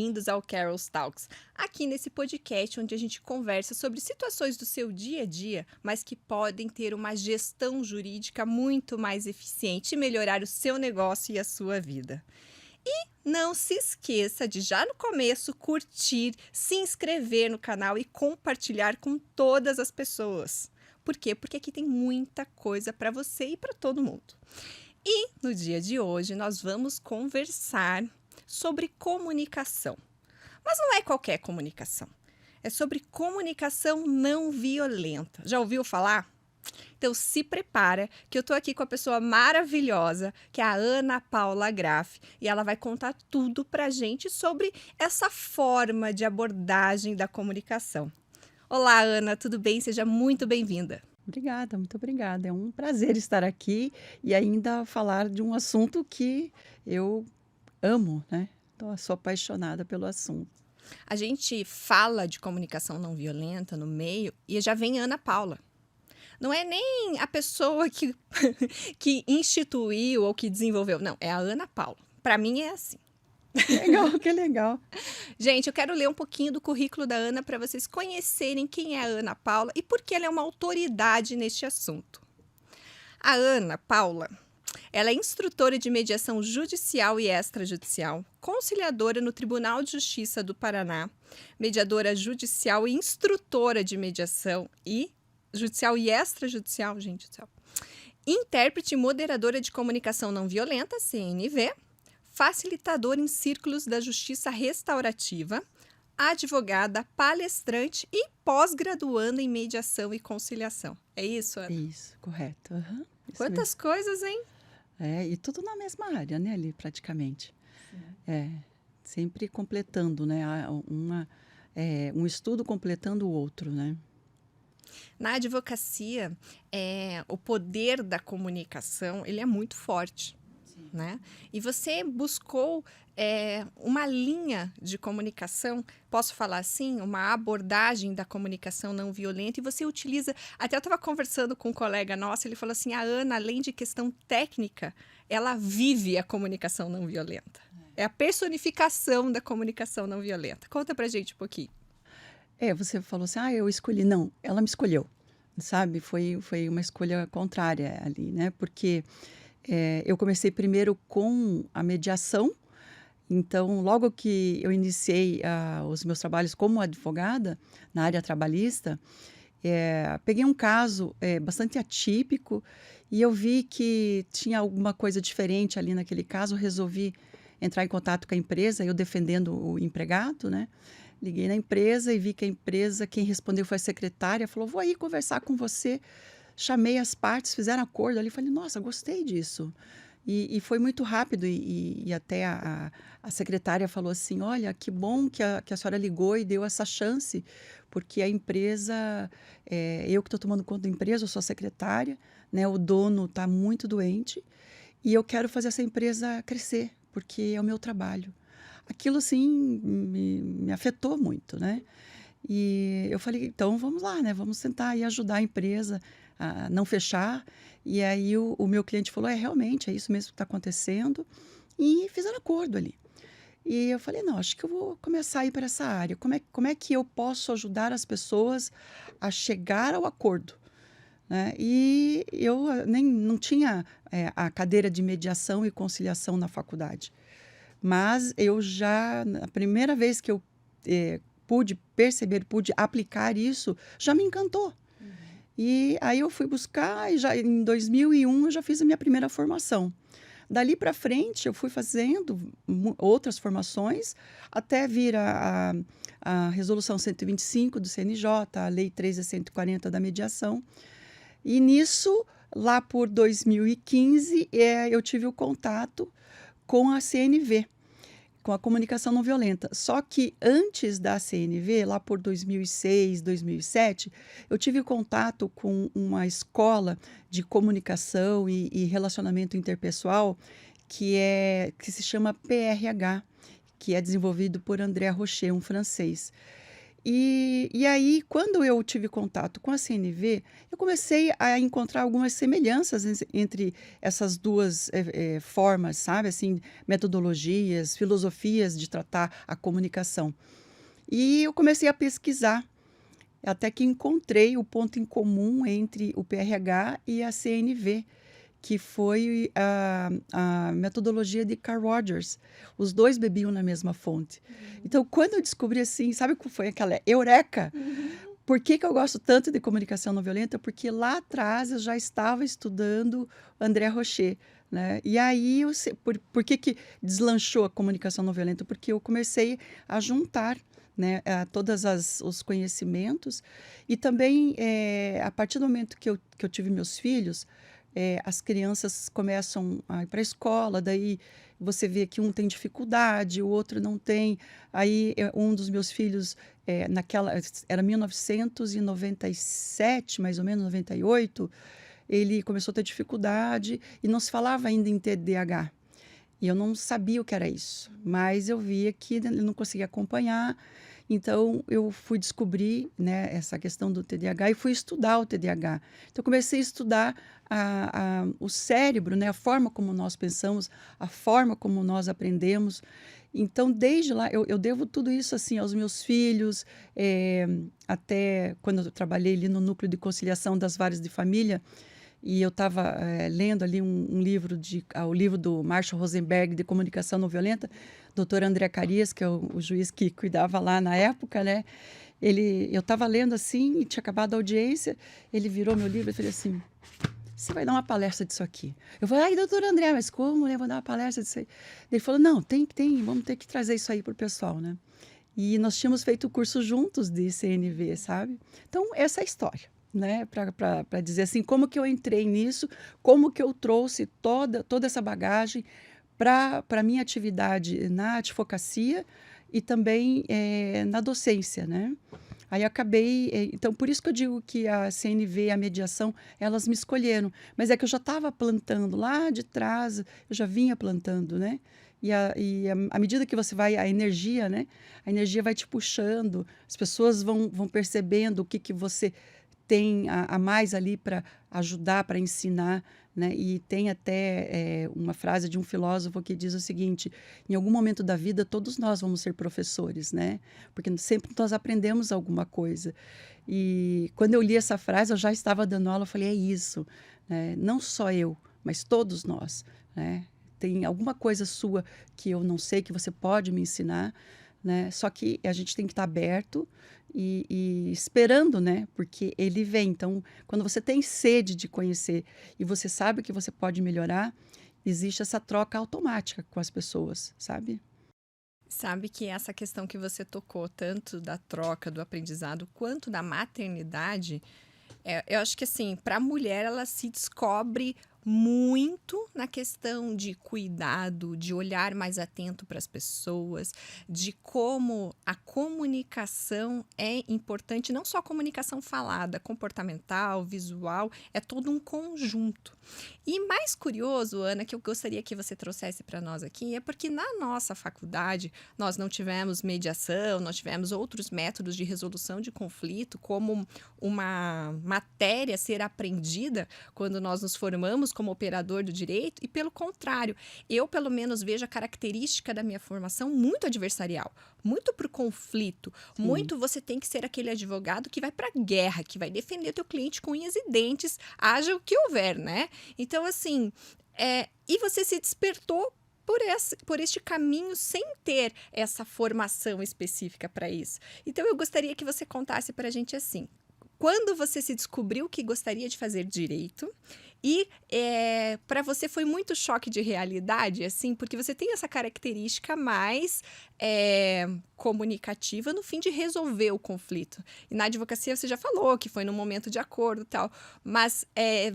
bem-vindos ao Carol's Talks. Aqui nesse podcast onde a gente conversa sobre situações do seu dia a dia, mas que podem ter uma gestão jurídica muito mais eficiente e melhorar o seu negócio e a sua vida. Não se esqueça de já no começo curtir, se inscrever no canal e compartilhar com todas as pessoas. Por quê? Porque aqui tem muita coisa para você e para todo mundo. E no dia de hoje nós vamos conversar sobre comunicação. Mas não é qualquer comunicação. É sobre comunicação não violenta. Já ouviu falar? Então se prepara que eu tô aqui com a pessoa maravilhosa, que é a Ana Paula Graff, e ela vai contar tudo pra gente sobre essa forma de abordagem da comunicação. Olá, Ana, tudo bem? Seja muito bem-vinda. Obrigada, muito obrigada. É um prazer estar aqui e ainda falar de um assunto que eu amo, né? Sou apaixonada pelo assunto. A gente fala de comunicação não violenta no meio e já vem Ana Paula. Não é nem a pessoa que, que instituiu ou que desenvolveu, não, é a Ana Paula. Para mim é assim. Que legal, que legal. Gente, eu quero ler um pouquinho do currículo da Ana para vocês conhecerem quem é a Ana Paula e por que ela é uma autoridade neste assunto. A Ana Paula, ela é instrutora de mediação judicial e extrajudicial, conciliadora no Tribunal de Justiça do Paraná, mediadora judicial e instrutora de mediação e judicial e extrajudicial, gente do céu. Intérprete e moderadora de comunicação não violenta, CNV, facilitadora em círculos da justiça restaurativa, advogada, palestrante e pós-graduanda em mediação e conciliação. É isso, Ana? Isso, correto. Uhum, isso Quantas coisas, hein? mesmo. E tudo na mesma área, né, ali, praticamente. É, sempre completando, né? Um estudo completando o outro, né? Na advocacia, o poder da comunicação ele é muito forte. Né? E você buscou uma linha de comunicação, posso falar assim, uma abordagem da comunicação não violenta, e você utiliza, até eu estava conversando com um colega nosso, ele falou assim, a Ana, além de questão técnica, ela vive a comunicação não violenta. É a personificação da comunicação não violenta. Conta pra gente um pouquinho. Você falou assim, eu escolhi. Não, ela me escolheu, sabe? Foi uma escolha contrária ali, né? Porque eu comecei primeiro com a mediação, então, logo que eu iniciei os meus trabalhos como advogada na área trabalhista, peguei um caso bastante atípico e eu vi que tinha alguma coisa diferente ali naquele caso, resolvi entrar em contato com a empresa, eu defendendo o empregado, né? Liguei na empresa e vi que a empresa, quem respondeu foi a secretária, falou, vou aí conversar com você. Chamei as partes, fizeram acordo ali, falei, nossa, gostei disso. E foi muito rápido e até a secretária falou assim, olha, que bom que a senhora ligou e deu essa chance, porque a empresa, eu que estou tomando conta da empresa, eu sou a secretária, né, o dono está muito doente e eu quero fazer essa empresa crescer, porque é o meu trabalho. Aquilo, assim, me afetou muito, né? E eu falei, então vamos lá, né? Vamos tentar e ajudar a empresa a não fechar. E aí o meu cliente falou, realmente, é isso mesmo que está acontecendo. E fizeram acordo ali. E eu falei, não, acho que eu vou começar a ir para essa área. Como é que eu posso ajudar as pessoas a chegar ao acordo? Né? E eu nem não tinha a cadeira de mediação e conciliação na faculdade. Mas eu já, na primeira vez que eu pude perceber, pude aplicar isso, já me encantou. E aí eu fui buscar e já em 2001 eu já fiz a minha primeira formação. Dali para frente eu fui fazendo outras formações até vir a resolução 125 do CNJ, a lei 13140 da mediação. E nisso, lá por 2015, eu tive o contato com a CNV, com a comunicação não violenta. Só que antes da CNV, lá por 2006, 2007, eu tive contato com uma escola de comunicação e relacionamento interpessoal que se chama PRH, que é desenvolvido por André Rocher, um francês. E aí, quando eu tive contato com a CNV, eu comecei a encontrar algumas semelhanças entre essas duas formas, sabe? Assim, metodologias, filosofias de tratar a comunicação. E eu comecei a pesquisar, até que encontrei o ponto em comum entre o PRH e a CNV, que foi a metodologia de Carl Rogers. Os dois bebiam na mesma fonte. Então, quando eu descobri assim, sabe qual foi aquela eureka? Por que eu gosto tanto de comunicação não violenta? Porque lá atrás eu já estava estudando André Rocher, né? E aí, por que deslanchou a comunicação não violenta? Porque eu comecei a juntar, né, todos os conhecimentos e também, a partir do momento que eu tive meus filhos, as crianças começam a ir para a escola, daí você vê que um tem dificuldade, o outro não tem. Aí um dos meus filhos, era 1997, mais ou menos, 98, ele começou a ter dificuldade e não se falava ainda em TDAH. E eu não sabia o que era isso, mas eu via que ele não conseguia acompanhar. Então, eu fui descobrir, né, essa questão do TDAH e fui estudar o TDAH. Então, eu comecei a estudar o cérebro, né, a forma como nós pensamos, a forma como nós aprendemos. Então, desde lá, eu devo tudo isso assim aos meus filhos, até quando eu trabalhei ali no núcleo de conciliação das varas de família, e eu estava lendo ali um livro, o livro do Marshall Rosenberg, de comunicação não violenta, doutor André Carias, que é o juiz que cuidava lá na época, né? Eu estava lendo assim, e tinha acabado a audiência, ele virou meu livro e falou assim: você vai dar uma palestra disso aqui. Eu falei: ai, doutor André, mas como, né? Vou dar uma palestra disso aí. Ele falou: não, vamos ter que trazer isso aí para o pessoal, né? E nós tínhamos feito o curso juntos de CNV, sabe? Então, essa é a história, né? Para dizer assim, como que eu entrei nisso, como que eu trouxe toda essa bagagem para a minha atividade na advocacia e também na docência, né? Aí acabei, então por isso que eu digo que a CNV e a mediação, elas me escolheram, mas é que eu já estava plantando lá de trás, eu já vinha plantando, né? À medida que você vai, a energia, né? A energia vai te puxando, as pessoas vão percebendo o que você tem a mais ali para ajudar, para ensinar, né? E tem até uma frase de um filósofo que diz o seguinte: em algum momento da vida todos nós vamos ser professores, né? Porque sempre nós aprendemos alguma coisa. E quando eu li essa frase, eu já estava dando aula, eu falei: é isso, né? Não só eu, mas todos nós, né? Tem alguma coisa sua que eu não sei, que você pode me ensinar, né? Só que a gente tem que estar aberto e esperando, né? Porque ele vem. Então, quando você tem sede de conhecer e você sabe que você pode melhorar, existe essa troca automática com as pessoas, sabe? Sabe que essa questão que você tocou, tanto da troca, do aprendizado, quanto da maternidade, eu acho que assim, para a mulher ela se descobre muito na questão de cuidado, de olhar mais atento para as pessoas, de como a comunicação é importante, não só a comunicação falada, comportamental, visual, é todo um conjunto. E mais curioso, Ana, que eu gostaria que você trouxesse para nós aqui, é porque na nossa faculdade nós não tivemos mediação, nós tivemos outros métodos de resolução de conflito, como uma matéria a ser aprendida quando nós nos formamos como operador do direito, e pelo contrário, eu pelo menos vejo a característica da minha formação muito adversarial, muito para o conflito, Sim. muito você tem que ser aquele advogado que vai para a guerra, que vai defender teu cliente com unhas e dentes, haja o que houver, né? Então, assim, e você se despertou por este caminho sem ter essa formação específica para isso. Então, eu gostaria que você contasse para a gente assim, quando você se descobriu que gostaria de fazer direito e para você foi muito choque de realidade, assim, porque você tem essa característica mais comunicativa no fim de resolver o conflito. E na advocacia você já falou que foi num momento de acordo e tal, mas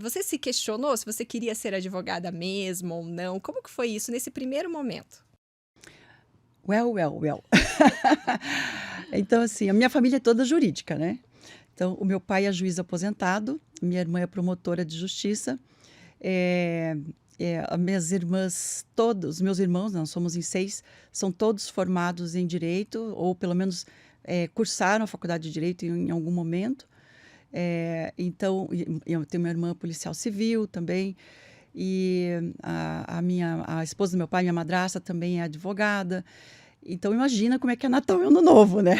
você se questionou se você queria ser advogada mesmo ou não? Como que foi isso nesse primeiro momento? Well. Então, assim, a minha família é toda jurídica, né? Então, o meu pai é juiz aposentado, minha irmã é promotora de justiça, as minhas irmãs, todos, os meus irmãos, nós somos em 6, são todos formados em direito, ou pelo menos cursaram a faculdade de Direito em algum momento. Então, eu tenho uma irmã policial civil também, e a esposa do meu pai, minha madrasta, também é advogada. Então, imagina como é que é Natal e Ano Novo, né?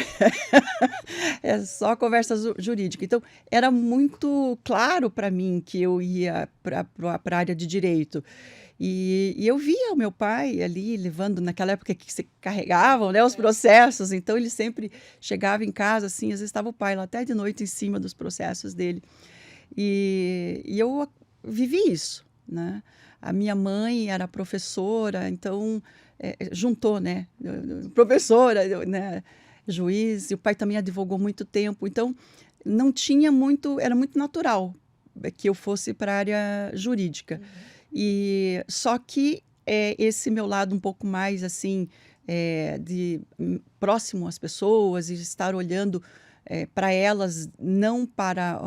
É só conversa jurídica. Então, era muito claro para mim que eu ia para a área de direito. E eu via o meu pai ali levando, naquela época que se carregavam, né, os processos. Então, ele sempre chegava em casa, assim, às vezes estava o pai lá até de noite em cima dos processos dele. E eu vivi isso, né? A minha mãe era professora, então juntou, né? Professora, né? Juiz, e o pai também advogou muito tempo. Então, não tinha muito, era muito natural que eu fosse para a área jurídica. E só que esse meu lado um pouco mais assim, próximo às pessoas e estar olhando para elas, não para,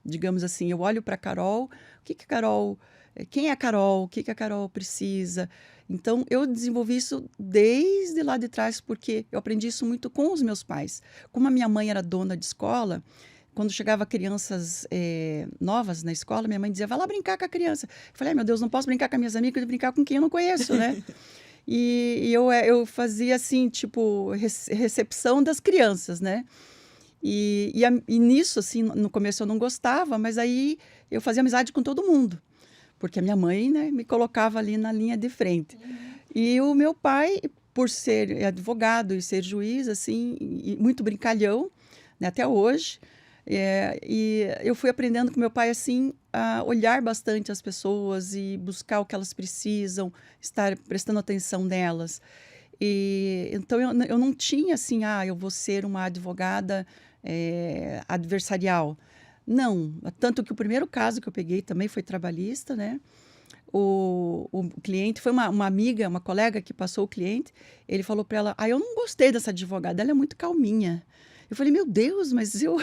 digamos assim, eu olho para a Carol, quem é a Carol, o que a Carol precisa. Então, eu desenvolvi isso desde lá de trás, porque eu aprendi isso muito com os meus pais. Como a minha mãe era dona de escola, quando chegava crianças novas na escola, minha mãe dizia, vai lá brincar com a criança. Eu falei, meu Deus, não posso brincar com as minhas amigas, eu tenho que brincar com quem eu não conheço, né? E eu fazia assim, tipo, recepção das crianças, né? E nisso, assim, no começo eu não gostava, mas aí eu fazia amizade com todo mundo, porque a minha mãe, né, me colocava ali na linha de frente. E o meu pai, por ser advogado e ser juiz, assim, e muito brincalhão, né, até hoje, e eu fui aprendendo com meu pai, assim, a olhar bastante as pessoas e buscar o que elas precisam, estar prestando atenção nelas. Então, eu não tinha, assim, eu vou ser uma advogada adversarial. Não, tanto que o primeiro caso que eu peguei também foi trabalhista, né? O cliente foi uma amiga, uma colega que passou o cliente. Ele falou para ela: eu não gostei dessa advogada, ela é muito calminha. Eu falei: meu Deus, mas eu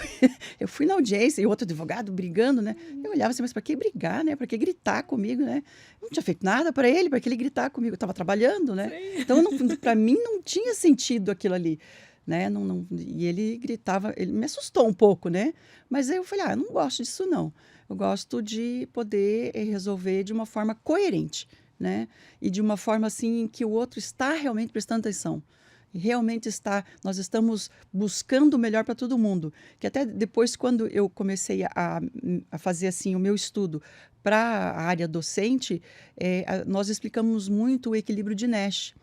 fui na audiência e outro advogado brigando, né? Eu olhava assim, mas para que brigar, né? Para que gritar comigo, né? Eu não tinha feito nada para ele ele gritar comigo. Eu estava trabalhando, né? Sim. Então, para mim, não tinha sentido aquilo ali. Né? E ele gritava, ele me assustou um pouco, né? Mas aí eu falei, eu não gosto disso, não. Eu gosto de poder resolver de uma forma coerente, né? E de uma forma, assim, que o outro está realmente prestando atenção. Realmente nós estamos buscando o melhor para todo mundo. Que até depois, quando eu comecei a fazer, assim, o meu estudo para a área docente, nós explicamos muito o equilíbrio de Nash.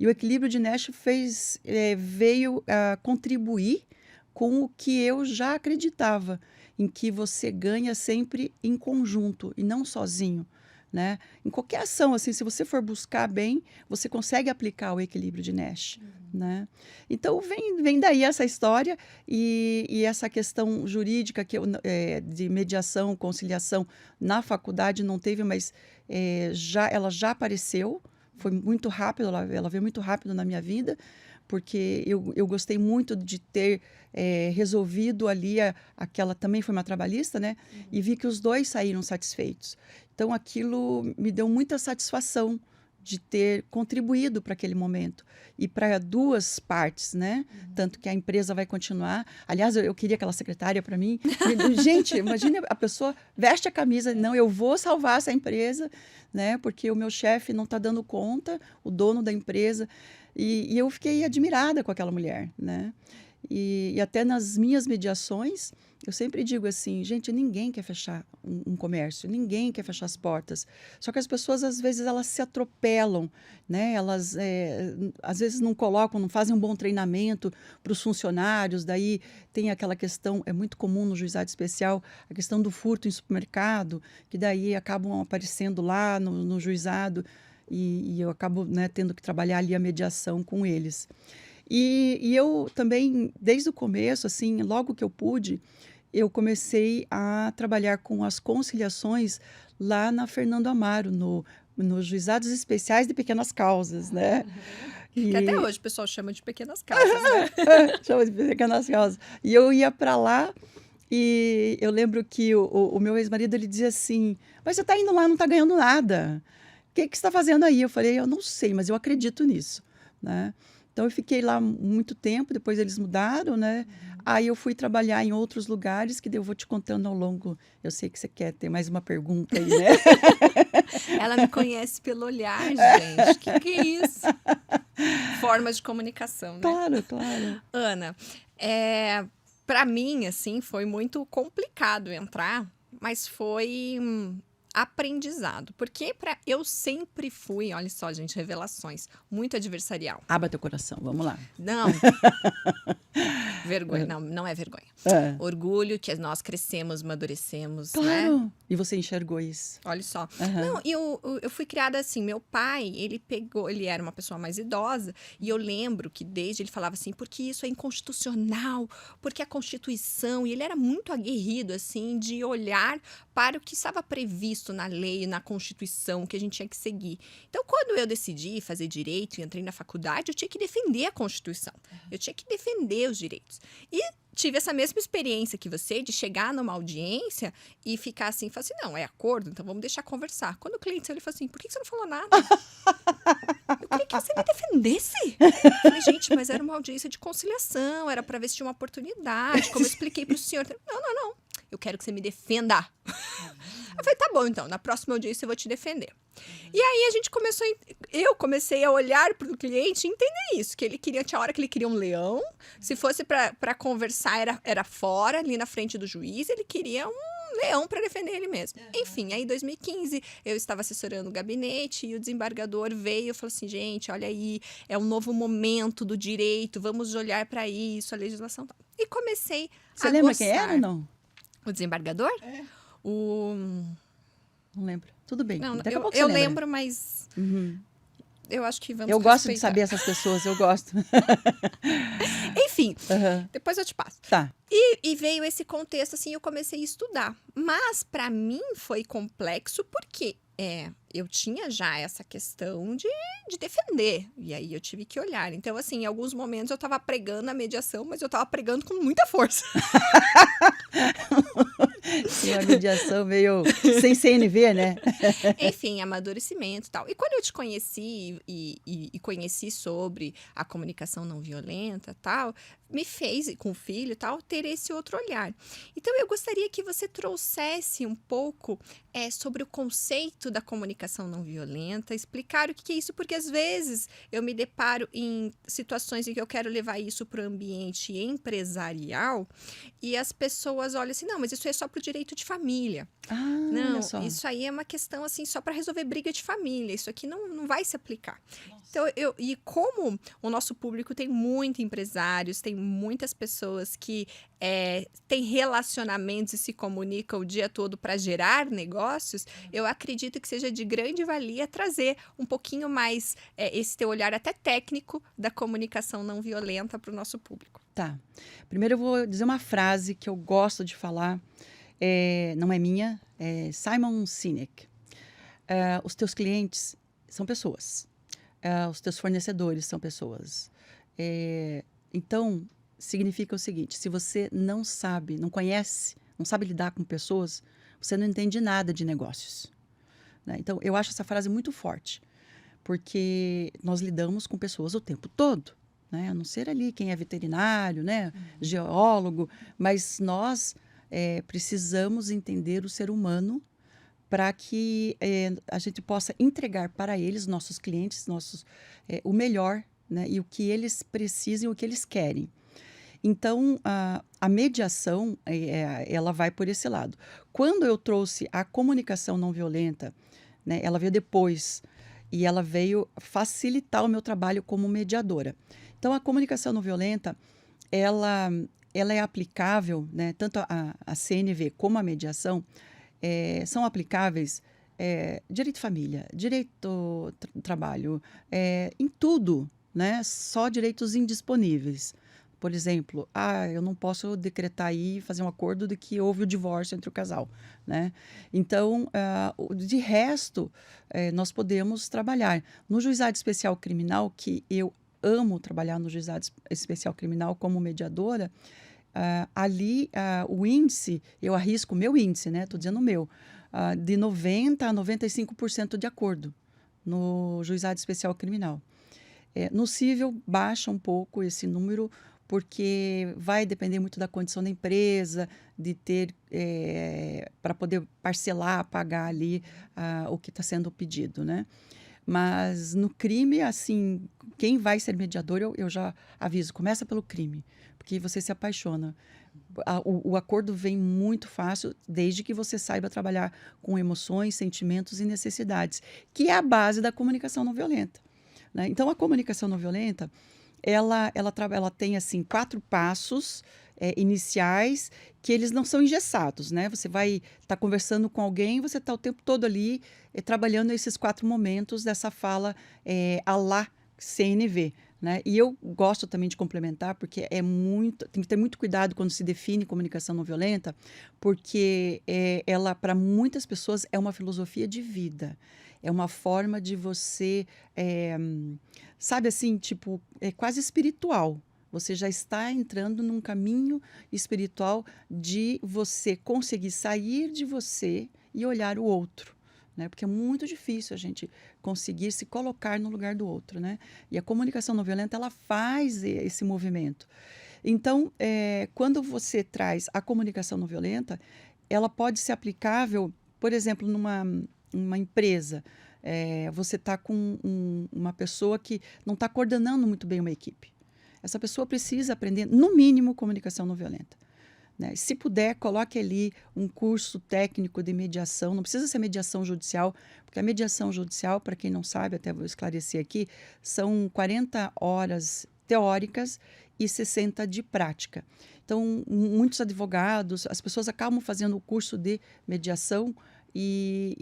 E o equilíbrio de Nash veio a contribuir com o que eu já acreditava, em que você ganha sempre em conjunto e não sozinho, né? Em qualquer ação, assim, se você for buscar bem, você consegue aplicar o equilíbrio de Nash, né? Então, vem daí essa história e essa questão jurídica de mediação, conciliação, na faculdade não teve, mas ela já apareceu. Foi muito rápido, ela veio muito rápido na minha vida, porque eu gostei muito de ter resolvido ali aquela, também foi uma trabalhista, né? E vi que os dois saíram satisfeitos. Então, aquilo me deu muita satisfação de ter contribuído para aquele momento. E para duas partes, né? Tanto que a empresa vai continuar. Aliás, eu queria aquela secretária para mim. Gente, imagine a pessoa veste a camisa, não, eu vou salvar essa empresa, né? Porque o meu chefe não está dando conta, o dono da empresa. E eu fiquei admirada com aquela mulher, né? E até nas minhas mediações, eu sempre digo assim, gente, ninguém quer fechar um comércio, ninguém quer fechar as portas. Só que as pessoas, às vezes, elas se atropelam, né? Elas, às vezes, não colocam, não fazem um bom treinamento para os funcionários. Daí tem aquela questão, é muito comum no juizado especial, a questão do furto em supermercado, que daí acabam aparecendo lá no juizado e eu acabo, né, tendo que trabalhar ali a mediação com eles. E eu também, desde o começo, assim, logo que eu pude, eu comecei a trabalhar com as conciliações lá na Fernando Amaro, nos juizados especiais de pequenas causas, né? Que até hoje o pessoal chama de pequenas causas, né? Chama de pequenas causas. E eu ia para lá e eu lembro que o meu ex-marido, ele dizia assim, mas você está indo lá, não está ganhando nada. O que você está fazendo aí? Eu falei, eu não sei, mas eu acredito nisso, né? Então eu fiquei lá muito tempo, depois eles mudaram, né? Aí eu fui trabalhar em outros lugares, que daí eu vou te contando ao longo. Eu sei que você quer ter mais uma pergunta aí, né? Ela me conhece pelo olhar, gente. Que é isso? Forma de comunicação, né? Claro, claro. Ana, para mim, assim, foi muito complicado entrar, mas foi aprendizado. Porque eu sempre fui, olha só, gente, revelações, muito adversarial. Abra teu coração, vamos lá. Não. Vergonha, não é vergonha. É. Orgulho que nós crescemos, amadurecemos, né? Claro. E você enxergou isso. Olha só. Aham. Não, eu fui criada assim. Meu pai, ele era uma pessoa mais idosa, e eu lembro que desde ele falava assim, porque isso é inconstitucional, porque a Constituição, e ele era muito aguerrido, assim, de olhar para o que estava previsto na lei, na Constituição, que a gente tinha que seguir. Então, quando eu decidi fazer direito e entrei na faculdade, eu tinha que defender a Constituição. Eu tinha que defender os direitos. E tive essa mesma experiência que você, de chegar numa audiência e ficar assim, falar assim, não, é acordo, então vamos deixar conversar. Quando o cliente saiu, ele falou assim, por que você não falou nada? Eu queria que você me defendesse. Eu falei, gente, mas era uma audiência de conciliação, era para ver se tinha uma oportunidade, como eu expliquei pro senhor. Não, eu quero que você me defenda. Eu falei, tá bom, então, na próxima audiência eu vou te defender. E aí eu comecei a olhar para o cliente e entender isso, que ele queria, tinha hora que ele queria um leão, se fosse para conversar era fora, ali na frente do juiz, ele queria um leão para defender ele mesmo. Enfim, aí em 2015 eu estava assessorando o gabinete e o desembargador veio e falou assim, gente, olha aí, é um novo momento do direito, vamos olhar para isso, a legislação tal. E comecei Você a lembra gostar. quem era ou não? O desembargador? Não lembro. Tudo bem. Não, Daqui a pouco eu você lembra. lembro, mas Uhum. eu acho que vamos Eu gosto de respeitar. saber essas pessoas, eu gosto. Enfim, Aham. depois eu te passo. Tá. E veio esse contexto, assim, eu comecei a estudar. Mas, para mim, foi complexo porque eu tinha já essa questão de defender. E aí, eu tive que olhar. Então, assim, em alguns momentos, eu estava pregando a mediação, mas eu estava pregando com muita força. E a mediação meio sem CNV, né? Enfim, amadurecimento e tal. E quando eu te conheci e conheci sobre a comunicação não violenta tal, me fez, com o filho e tal, ter esse outro olhar. Então, eu gostaria que você trouxesse um pouco sobre o conceito da comunicação não violenta, explicar o que é isso, porque às vezes eu me deparo em situações em que eu quero levar isso para o ambiente empresarial e as pessoas olham assim, não, mas isso é só para o direito de família. Ah, Não, olha só. isso aí é uma questão assim só para resolver briga de família. Isso aqui não vai se aplicar. Então, e como o nosso público tem muitos empresários, tem muitas pessoas que têm relacionamentos e se comunicam o dia todo para gerar negócios, eu acredito que seja de grande valia trazer um pouquinho mais esse teu olhar até técnico da comunicação não violenta para o nosso público. Tá. Primeiro eu vou dizer uma frase que eu gosto de falar. Não é minha, é Simon Sinek. Os teus clientes são pessoas. Os teus fornecedores são pessoas. Então, significa o seguinte, se você não sabe, não conhece, não sabe lidar com pessoas, você não entende nada de negócios. Né? Então, eu acho essa frase muito forte, porque nós lidamos com pessoas o tempo todo. Né? A não ser ali quem é veterinário, né? Geólogo, mas nós precisamos entender o ser humano para que a gente possa entregar para eles, nossos clientes, o melhor, né? E o que eles precisam, o que eles querem. Então, a mediação, ela vai por esse lado. Quando eu trouxe a comunicação não violenta, né, ela veio depois e ela veio facilitar o meu trabalho como mediadora. Então, a comunicação não violenta, ela é aplicável, né, tanto a CNV como a mediação, são aplicáveis direito de família, direito trabalho, em tudo, né, só direitos indisponíveis. Por exemplo, eu não posso decretar aí, fazer um acordo de que houve o divórcio entre o casal, né? Então, de resto, nós podemos trabalhar. No Juizado Especial Criminal, que eu amo trabalhar no Juizado Especial Criminal como mediadora, ali o índice, eu arrisco o meu índice, né? Estou dizendo o meu, de 90% a 95% de acordo no Juizado Especial Criminal. No cível, baixa um pouco esse número, porque vai depender muito da condição da empresa, de ter, para poder parcelar, pagar ali o que está sendo pedido, né? Mas no crime, assim, quem vai ser mediador, eu já aviso, começa pelo crime, porque você se apaixona. O acordo vem muito fácil, desde que você saiba trabalhar com emoções, sentimentos e necessidades, que é a base da comunicação não violenta, né? Então, a comunicação não violenta, ela tem, assim, 4 passos, iniciais, que eles não são engessados, né? Você vai estar conversando com alguém, você está o tempo todo ali, trabalhando esses 4 momentos dessa fala, à la CNV, né? E eu gosto também de complementar, porque tem que ter muito cuidado quando se define comunicação não violenta, porque, ela, para muitas pessoas, é uma filosofia de vida. É uma forma de você, sabe assim, tipo, é quase espiritual. Você já está entrando num caminho espiritual de você conseguir sair de você e olhar o outro, né? Porque é muito difícil a gente conseguir se colocar no lugar do outro, né? E a comunicação não violenta, ela faz esse movimento. Então, quando você traz a comunicação não violenta, ela pode ser aplicável, por exemplo, numa empresa. Você está com uma pessoa que não está coordenando muito bem uma equipe. Essa pessoa precisa aprender, no mínimo, comunicação não violenta, né? Se puder, coloque ali um curso técnico de mediação. Não precisa ser mediação judicial, porque a mediação judicial, para quem não sabe, até vou esclarecer aqui, são 40 horas teóricas e 60 de prática. Então, muitos advogados, as pessoas acabam fazendo o curso de mediação e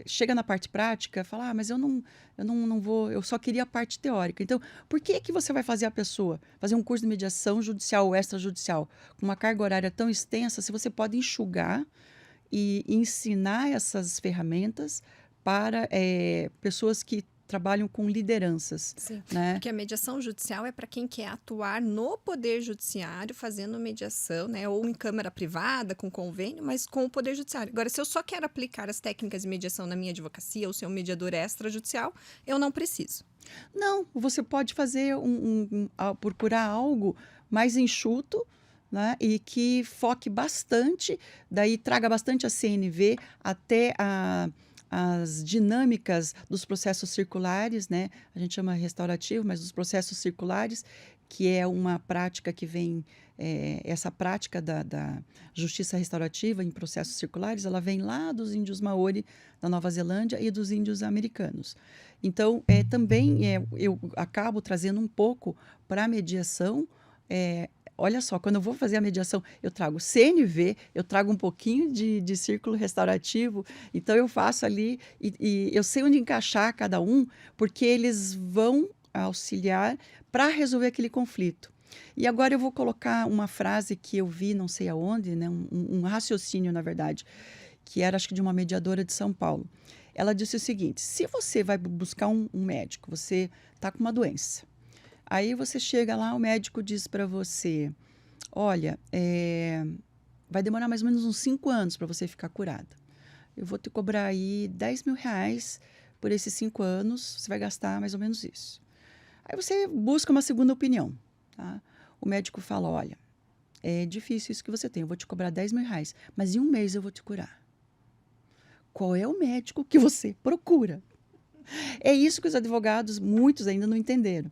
chega na parte prática, fala, mas eu não vou, eu só queria a parte teórica. Então, por que que você vai fazer a pessoa fazer um curso de mediação judicial ou extrajudicial com uma carga horária tão extensa, se você pode enxugar e ensinar essas ferramentas para, pessoas que trabalham com lideranças, Sim, né? porque a mediação judicial é para quem quer atuar no poder judiciário, fazendo mediação, né? Ou em câmara privada, com convênio, mas com o poder judiciário. Agora, se eu só quero aplicar as técnicas de mediação na minha advocacia ou ser um mediador extrajudicial, eu não preciso. Não, você pode fazer procurar algo mais enxuto, né, e que foque bastante, daí traga bastante a CNV, até as dinâmicas dos processos circulares, né? A gente chama restaurativo, mas dos processos circulares, que é uma prática que vem, essa prática da justiça restaurativa em processos circulares, ela vem lá dos índios Maori da Nova Zelândia e dos índios americanos. Então, também eu acabo trazendo um pouco para a mediação. Olha só, quando eu vou fazer a mediação, eu trago CNV, eu trago um pouquinho de círculo restaurativo, então eu faço ali e eu sei onde encaixar cada um, porque eles vão auxiliar para resolver aquele conflito. E agora eu vou colocar uma frase que eu vi, não sei aonde, né, um raciocínio, na verdade, que era, acho que, de uma mediadora de São Paulo. Ela disse o seguinte: se você vai buscar um médico, você está com uma doença. Aí você chega lá, o médico diz para você: olha, vai demorar mais ou menos uns 5 anos para você ficar curada. Eu vou te cobrar aí R$ 10.000 por esses 5 anos, você vai gastar mais ou menos isso. Aí você busca uma segunda opinião, tá? O médico fala: olha, é difícil isso que você tem, eu vou te cobrar R$ 10.000, mas em um mês eu vou te curar. Qual é o médico que você procura? É isso que os advogados, muitos ainda não entenderam.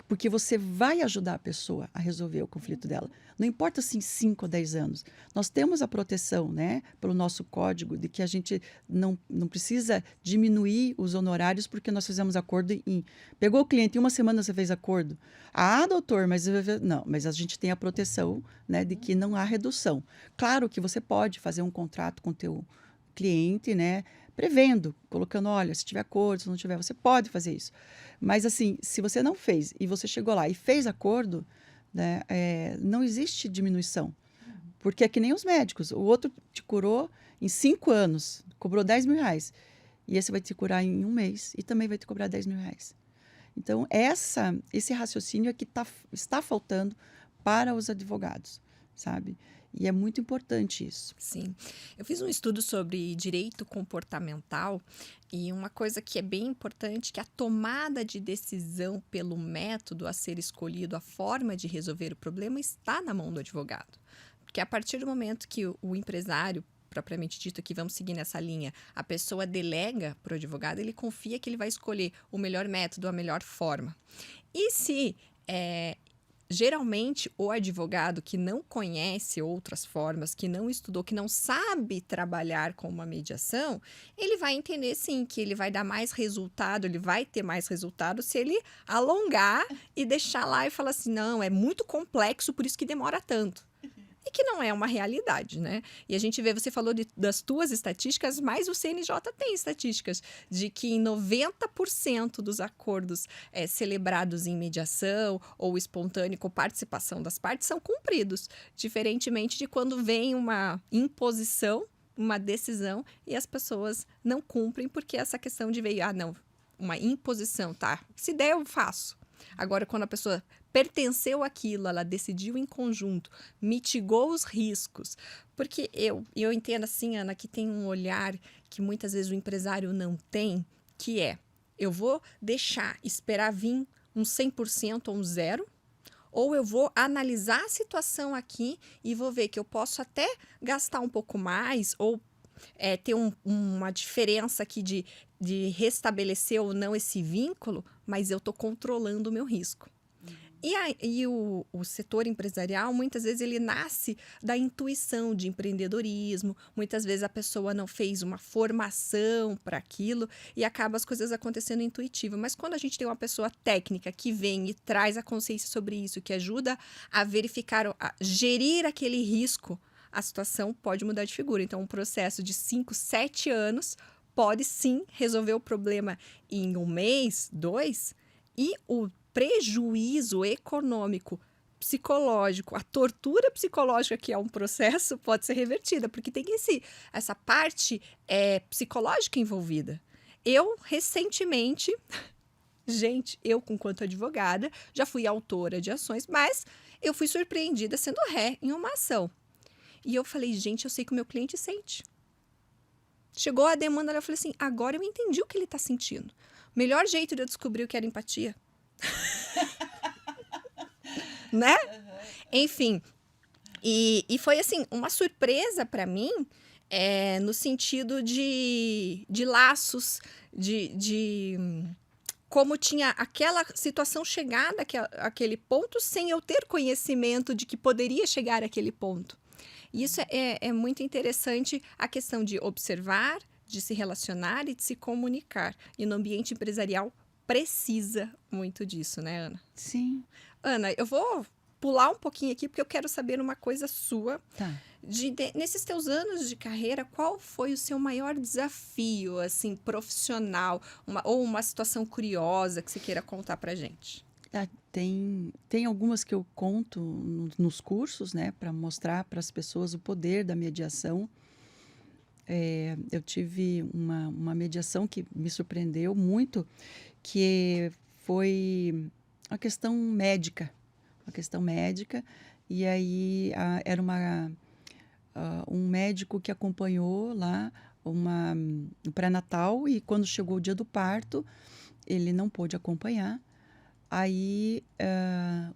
Porque você vai ajudar a pessoa a resolver o conflito dela. Não importa se em 5 ou 10 anos. Nós temos a proteção, né, pelo nosso código, de que a gente não precisa diminuir os honorários porque nós fizemos acordo em... Pegou o cliente, em uma semana você fez acordo. Ah, doutor, mas... Não, mas a gente tem a proteção, né, de que não há redução. Claro que você pode fazer um contrato com o teu cliente, né, prevendo, colocando, olha, se tiver acordo, se não tiver, você pode fazer isso. Mas, assim, se você não fez e você chegou lá e fez acordo, né, não existe diminuição. Porque é que nem os médicos. O outro te curou em 5 anos, cobrou R$ 10.000. E esse vai te curar em um mês e também vai te cobrar R$ 10.000. Então, esse raciocínio é que está faltando para os advogados, sabe? E é muito importante isso. Sim. Eu fiz um estudo sobre direito comportamental e uma coisa que é bem importante, que a tomada de decisão pelo método a ser escolhido, a forma de resolver o problema, está na mão do advogado. Porque a partir do momento que o empresário, propriamente dito, que vamos seguir nessa linha, a pessoa delega para o advogado, ele confia que ele vai escolher o melhor método, a melhor forma. E se geralmente, o advogado que não conhece outras formas, que não estudou, que não sabe trabalhar com uma mediação, ele vai entender sim que ele vai dar mais resultado, ele vai ter mais resultado se ele alongar e deixar lá e falar assim, não, é muito complexo, por isso que demora tanto. E que não é uma realidade, né? E a gente vê, você falou das tuas estatísticas, mas o CNJ tem estatísticas de que em 90% dos acordos celebrados em mediação ou espontâneo com participação das partes são cumpridos, diferentemente de quando vem uma imposição, uma decisão e as pessoas não cumprem porque essa questão de veio, não, uma imposição, tá? Se der, eu faço. Agora, quando a pessoa pertenceu àquilo, ela decidiu em conjunto, mitigou os riscos. Porque eu entendo assim, Ana, que tem um olhar que muitas vezes o empresário não tem, que é, eu vou esperar vir um 100% ou um zero, ou eu vou analisar a situação aqui e vou ver que eu posso até gastar um pouco mais, ou ter uma diferença aqui de restabelecer ou não esse vínculo, mas eu estou controlando o meu risco. E o setor empresarial, muitas vezes, ele nasce da intuição de empreendedorismo, muitas vezes a pessoa não fez uma formação para aquilo e acaba as coisas acontecendo intuitivo. Mas quando a gente tem uma pessoa técnica que vem e traz a consciência sobre isso, que ajuda a verificar, a gerir aquele risco, a situação pode mudar de figura. Então, um processo de 5, 7 anos pode sim resolver o problema em 1 mês, 2, e o prejuízo econômico, psicológico, a tortura psicológica que é um processo pode ser revertida, porque tem essa parte psicológica envolvida. Eu, recentemente, enquanto advogada, já fui autora de ações, mas eu fui surpreendida sendo ré em uma ação. E eu falei, gente, eu sei que o meu cliente sente. Chegou a demanda, eu falei assim, agora eu entendi o que ele está sentindo. Melhor jeito de eu descobrir o que era empatia. Né? Enfim, e foi assim, uma surpresa para mim, no sentido de laços, de como tinha aquela situação chegada àquele ponto sem eu ter conhecimento de que poderia chegar àquele ponto. E isso é muito interessante, a questão de observar, de se relacionar e de se comunicar. E no ambiente empresarial precisa muito disso, né, Ana? Sim. Ana, eu vou pular um pouquinho aqui porque eu quero saber uma coisa sua. Tá. Nesses teus anos de carreira, qual foi o seu maior desafio, assim, profissional? Ou uma situação curiosa que você queira contar pra gente? Tem algumas que eu conto nos cursos, né, para mostrar para as pessoas o poder da mediação. Eu tive uma mediação que me surpreendeu muito, que foi uma questão médica. E aí era um médico que acompanhou lá um pré-natal e quando chegou o dia do parto, ele não pôde acompanhar. Aí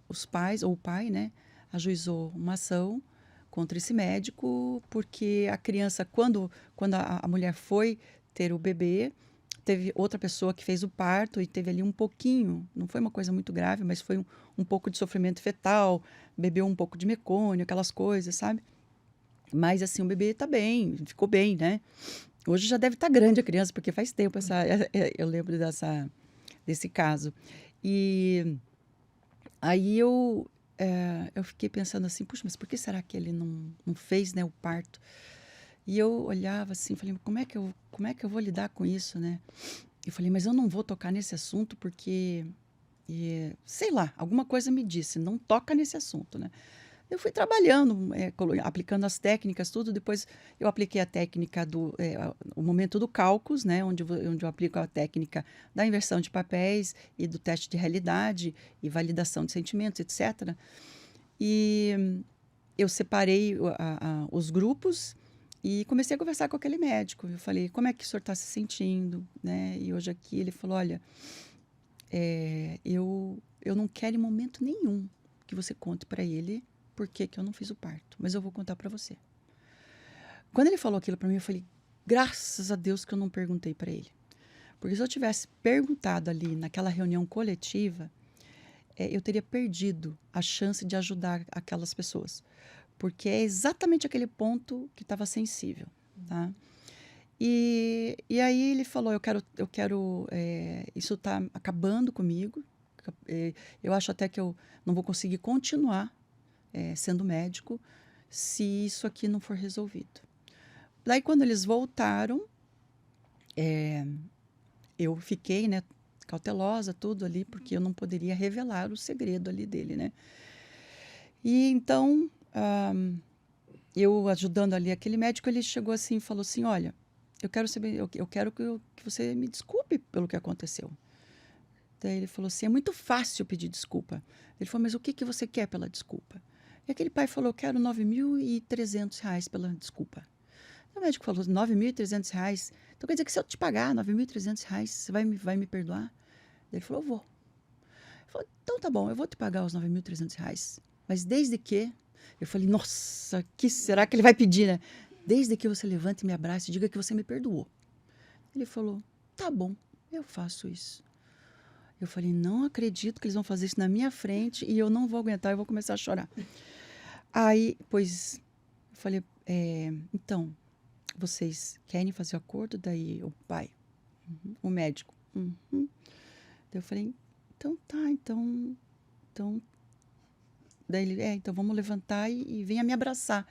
os pais, ou o pai, né, ajuizou uma ação contra esse médico, porque a criança, quando a mulher foi ter o bebê, teve outra pessoa que fez o parto e teve ali um pouquinho, não foi uma coisa muito grave, mas foi um pouco de sofrimento fetal, bebeu um pouco de mecônio, aquelas coisas, sabe? Mas assim, o bebê tá bem, ficou bem, né? Hoje já deve estar grande a criança, porque faz tempo eu lembro desse caso. E aí eu fiquei pensando assim, puxa, mas por que será que ele não fez, né, o parto? E eu olhava assim, falei, como é que eu vou lidar com isso, né? Eu falei, mas eu não vou tocar nesse assunto porque, sei lá, alguma coisa me disse, não toca nesse assunto, né? Eu fui trabalhando, aplicando as técnicas, tudo. Depois eu apliquei a técnica o momento do cálculos, né? Onde eu aplico a técnica da inversão de papéis e do teste de realidade e validação de sentimentos, etc. E eu separei os grupos e comecei a conversar com aquele médico. Eu falei, como é que o senhor está se sentindo? Né? E hoje aqui ele falou, olha, eu não quero em momento nenhum que você conte para ele por que eu não fiz o parto, mas eu vou contar para você. Quando ele falou aquilo para mim, eu falei, graças a Deus que eu não perguntei para ele. Porque se eu tivesse perguntado ali naquela reunião coletiva, eu teria perdido a chance de ajudar aquelas pessoas. Porque é exatamente aquele ponto que estava sensível, tá? E aí ele falou, isso está acabando comigo, eu acho até que eu não vou conseguir continuar sendo médico se isso aqui não for resolvido. Daí, quando eles voltaram, eu fiquei, né, cautelosa, tudo ali, porque eu não poderia revelar o segredo ali dele, né? E então, eu ajudando ali aquele médico, ele chegou assim e falou assim, olha, eu quero saber, eu quero que você me desculpe pelo que aconteceu. Daí ele falou assim, é muito fácil pedir desculpa. Ele falou, mas o que você quer pela desculpa? E aquele pai falou, eu quero R$9.300 pela desculpa. O médico falou, R$9.300? Então quer dizer que se eu te pagar R$9.300, você vai me perdoar? Ele falou, eu vou. Ele falou, então tá bom, eu vou te pagar os R$9.300. Mas desde que... Eu falei, nossa, o que será que ele vai pedir, né? Desde que você levante e me abrace e diga que você me perdoou. Ele falou, tá bom, eu faço isso. Eu falei, não acredito que eles vão fazer isso na minha frente e eu não vou aguentar, eu vou começar a chorar. Aí, pois, eu falei, então, vocês querem fazer o acordo? Daí o pai, o médico. Daí eu falei, então tá, então... Daí ele, então vamos levantar e venha me abraçar.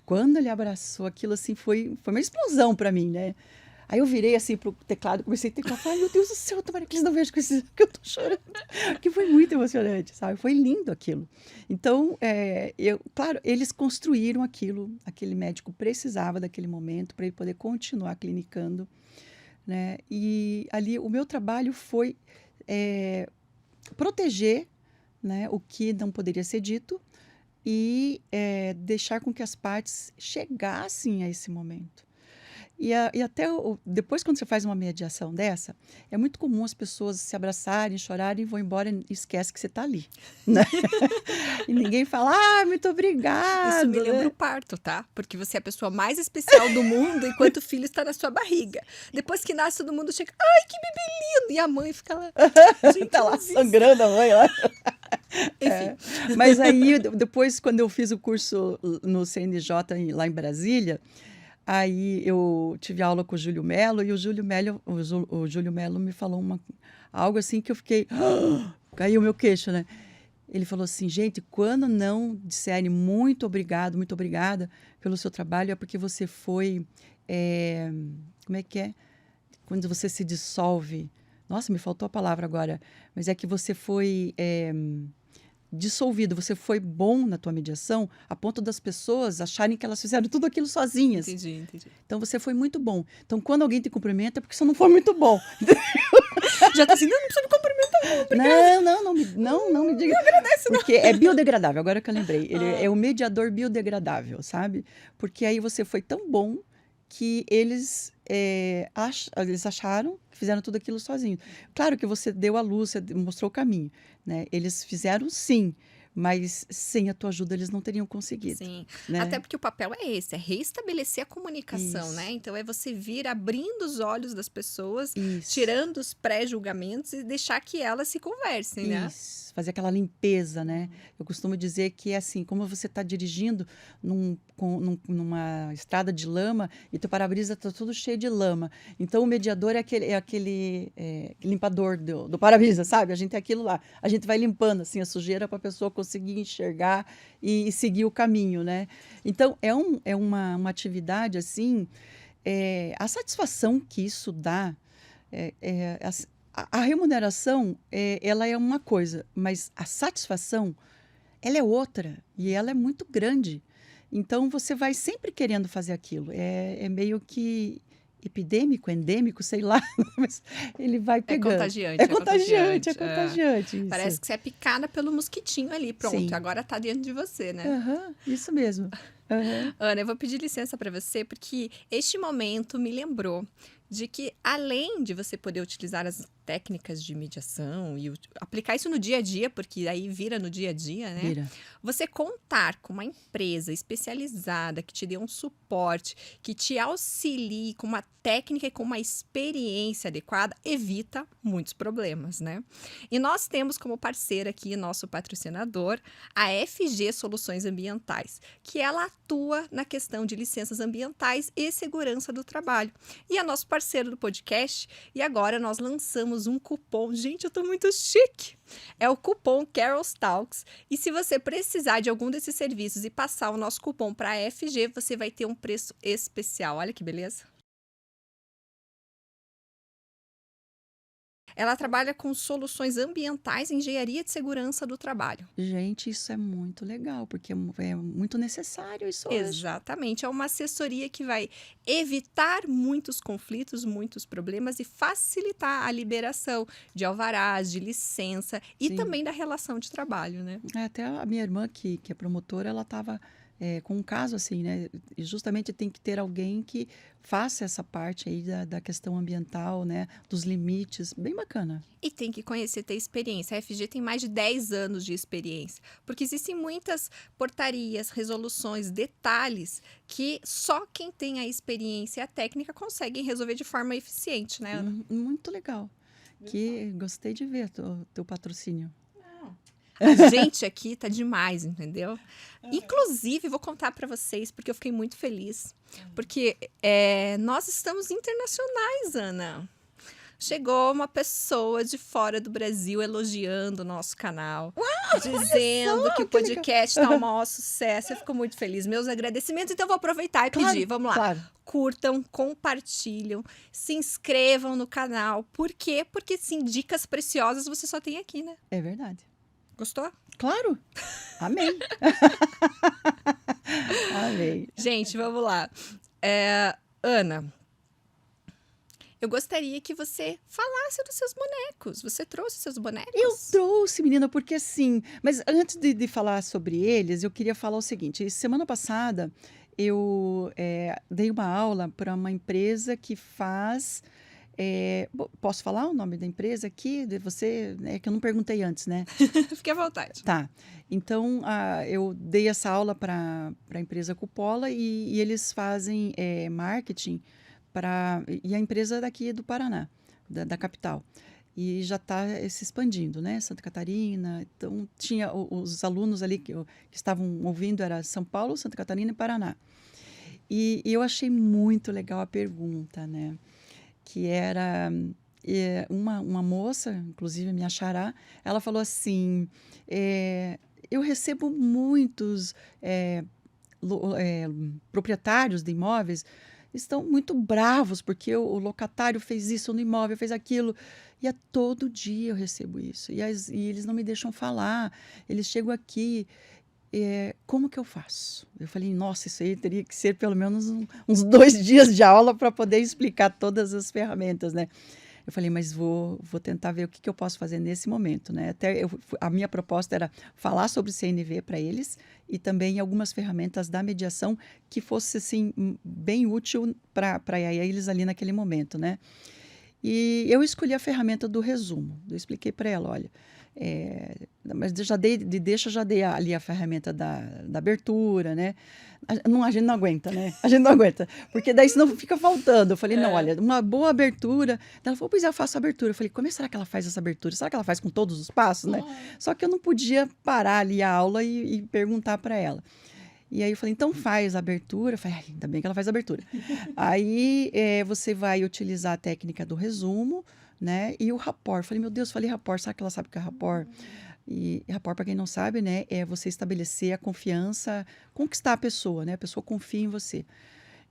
Quando ele abraçou, aquilo assim foi uma explosão para mim, né? Aí eu virei assim pro teclado, comecei a teclar, falei, meu Deus do céu, tomara que eles não vejam que eu tô chorando. Que foi muito emocionante, sabe? Foi lindo aquilo. Então, claro, eles construíram aquilo, aquele médico precisava daquele momento para ele poder continuar clinicando, né? E ali o meu trabalho foi proteger, né, o que não poderia ser dito e deixar com que as partes chegassem a esse momento. E até depois, quando você faz uma mediação dessa, é muito comum as pessoas se abraçarem, chorarem, vão embora e esquecem que você está ali. Né? E ninguém fala, muito obrigado. Isso me lembra o parto, tá? Porque você é a pessoa mais especial do mundo enquanto o filho está na sua barriga. Depois que nasce, todo mundo chega, ai, que bebê lindo! E a mãe fica lá, gente, tá lá sangrando a mãe lá. Enfim. Mas aí, depois, quando eu fiz o curso no CNJ lá em Brasília, aí eu tive aula com o Júlio Melo e o Júlio Melo me falou algo assim que eu fiquei... caiu o meu queixo, né? Ele falou assim, gente, quando não disserem muito obrigada pelo seu trabalho, é porque você foi... como é que é? Quando você se dissolve... Nossa, me faltou a palavra agora. Mas é que você foi... dissolvido, você foi bom na tua mediação a ponto das pessoas acharem que elas fizeram tudo aquilo sozinhas. Entendi. Então, você foi muito bom. Então, quando alguém te cumprimenta, é porque você não foi muito bom. Já tá assim, não precisa me cumprimentar, não me diga. Não agradece, não. Porque é biodegradável, agora que eu lembrei. Ele é o mediador biodegradável, sabe? Porque aí você foi tão bom que eles acharam que fizeram tudo aquilo sozinhos. Claro que você deu a luz, você mostrou o caminho, né? Eles fizeram sim, mas sem a tua ajuda eles não teriam conseguido. Sim, né? até porque o papel é esse, é restabelecer a comunicação, Isso. né? Então é você vir abrindo os olhos das pessoas, Isso. tirando os pré-julgamentos e deixar que elas se conversem, né? Isso, fazer aquela limpeza, né? Eu costumo dizer que é assim, como você está dirigindo numa estrada de lama e teu para-brisa está tudo cheio de lama. Então, o mediador é aquele limpador do para-brisa, sabe? A gente é aquilo lá. A gente vai limpando assim, a sujeira para a pessoa conseguir enxergar e seguir o caminho, né? Então, é uma atividade assim, a satisfação que isso dá, a remuneração, ela é uma coisa, mas a satisfação, ela é outra e ela é muito grande. Então, você vai sempre querendo fazer aquilo. É meio que epidêmico, endêmico, sei lá, mas ele vai É pegando. contagiante, É é contagiante, é contagiante. contagiante, Parece isso. que você é picada pelo mosquitinho ali, pronto, Sim. agora tá dentro de você, né? Aham, isso mesmo. Aham. Ana, eu vou pedir licença para você, porque este momento me lembrou de que, além de você poder utilizar as técnicas de mediação e aplicar isso no dia a dia, porque aí vira no dia a dia, né? Vira. Você contar com uma empresa especializada que te dê um suporte, que te auxilie com uma técnica e com uma experiência adequada, evita muitos problemas, né? E nós temos como parceira aqui, nosso patrocinador, a FG Soluções Ambientais, que ela atua na questão de licenças ambientais e segurança do trabalho. E é nosso parceiro do podcast, e agora nós lançamos um cupom. Gente, eu tô muito chique! É o cupom Carol's Talks. E se você precisar de algum desses serviços e passar o nosso cupom para a FG, você vai ter um preço especial. Olha que beleza! Ela trabalha com soluções ambientais e engenharia de segurança do trabalho. Gente, isso é muito legal, porque é muito necessário isso hoje. Exatamente. É uma assessoria que vai evitar muitos conflitos, muitos problemas e facilitar a liberação de alvarás, de licença e Sim. também da relação de trabalho, né? Até a minha irmã, que é promotora, ela estava com um caso assim, né? E justamente tem que ter alguém que faça essa parte aí da questão ambiental, né? Dos limites. Bem bacana. E tem que conhecer, ter experiência. A FG tem mais de 10 anos de experiência, porque existem muitas portarias, resoluções, detalhes que só quem tem a experiência e a técnica conseguem resolver de forma eficiente, né, Ana? Muito legal. Que gostei de ver teu patrocínio. A gente aqui tá demais, entendeu? Inclusive, vou contar para vocês, porque eu fiquei muito feliz. Porque nós estamos internacionais, Ana. Chegou uma pessoa de fora do Brasil elogiando o nosso canal, dizendo que o que legal. podcast tá um maior sucesso. Eu fico muito feliz. Meus agradecimentos. Então, eu vou aproveitar e pedir. Vamos lá. Claro. Curtam, compartilham, se inscrevam no canal. Por quê? Porque, sim, dicas preciosas você só tem aqui, né? É verdade. Gostou? Claro. Amém. Amém. Gente, vamos lá. Ana, eu gostaria que você falasse dos seus bonecos. Você trouxe seus bonecos? Eu trouxe, menina, porque assim. Mas antes de falar sobre eles, eu queria falar o seguinte: semana passada eu dei uma aula para uma empresa que faz. Posso falar o nome da empresa aqui? De você, que eu não perguntei antes, né? Fique à vontade. Tá. Então, eu dei essa aula para a empresa Cupola e eles fazem marketing e a empresa é daqui do Paraná, da capital. E já está se expandindo, né? Santa Catarina. Então, tinha os alunos ali que estavam ouvindo, era São Paulo, Santa Catarina e Paraná. E eu achei muito legal a pergunta, né? Que era uma moça, inclusive minha xará, ela falou assim, eu recebo muitos proprietários de imóveis, estão muito bravos porque o locatário fez isso no imóvel, fez aquilo, e todo dia eu recebo isso, e eles não me deixam falar, eles chegam aqui, como que eu faço? Eu falei, nossa, isso aí teria que ser pelo menos uns 2 dias de aula para poder explicar todas as ferramentas, né? Eu falei, mas vou tentar ver o que eu posso fazer nesse momento, né? A minha proposta era falar sobre CNV para eles e também algumas ferramentas da mediação que fosse, assim, bem útil para eles ali naquele momento, né? E eu escolhi a ferramenta do resumo. Eu expliquei para ela, olha, mas já dei ali a ferramenta da abertura, né? A gente não aguenta, né? A gente não aguenta, porque daí senão fica faltando. Eu falei, não, olha, uma boa abertura. Ela falou, pois eu faço abertura. Eu falei, como será que ela faz essa abertura? Será que ela faz com todos os passos, né? Só que eu não podia parar ali a aula e perguntar para ela. E aí eu falei, então faz a abertura. Eu falei, ainda bem que ela faz a abertura. Aí você vai utilizar a técnica do resumo, né? E o rapport. Eu falei, meu Deus, falei rapport, será que ela sabe o que é rapport? E rapport, para quem não sabe, né, é você estabelecer a confiança, conquistar a pessoa, né? A pessoa confia em você.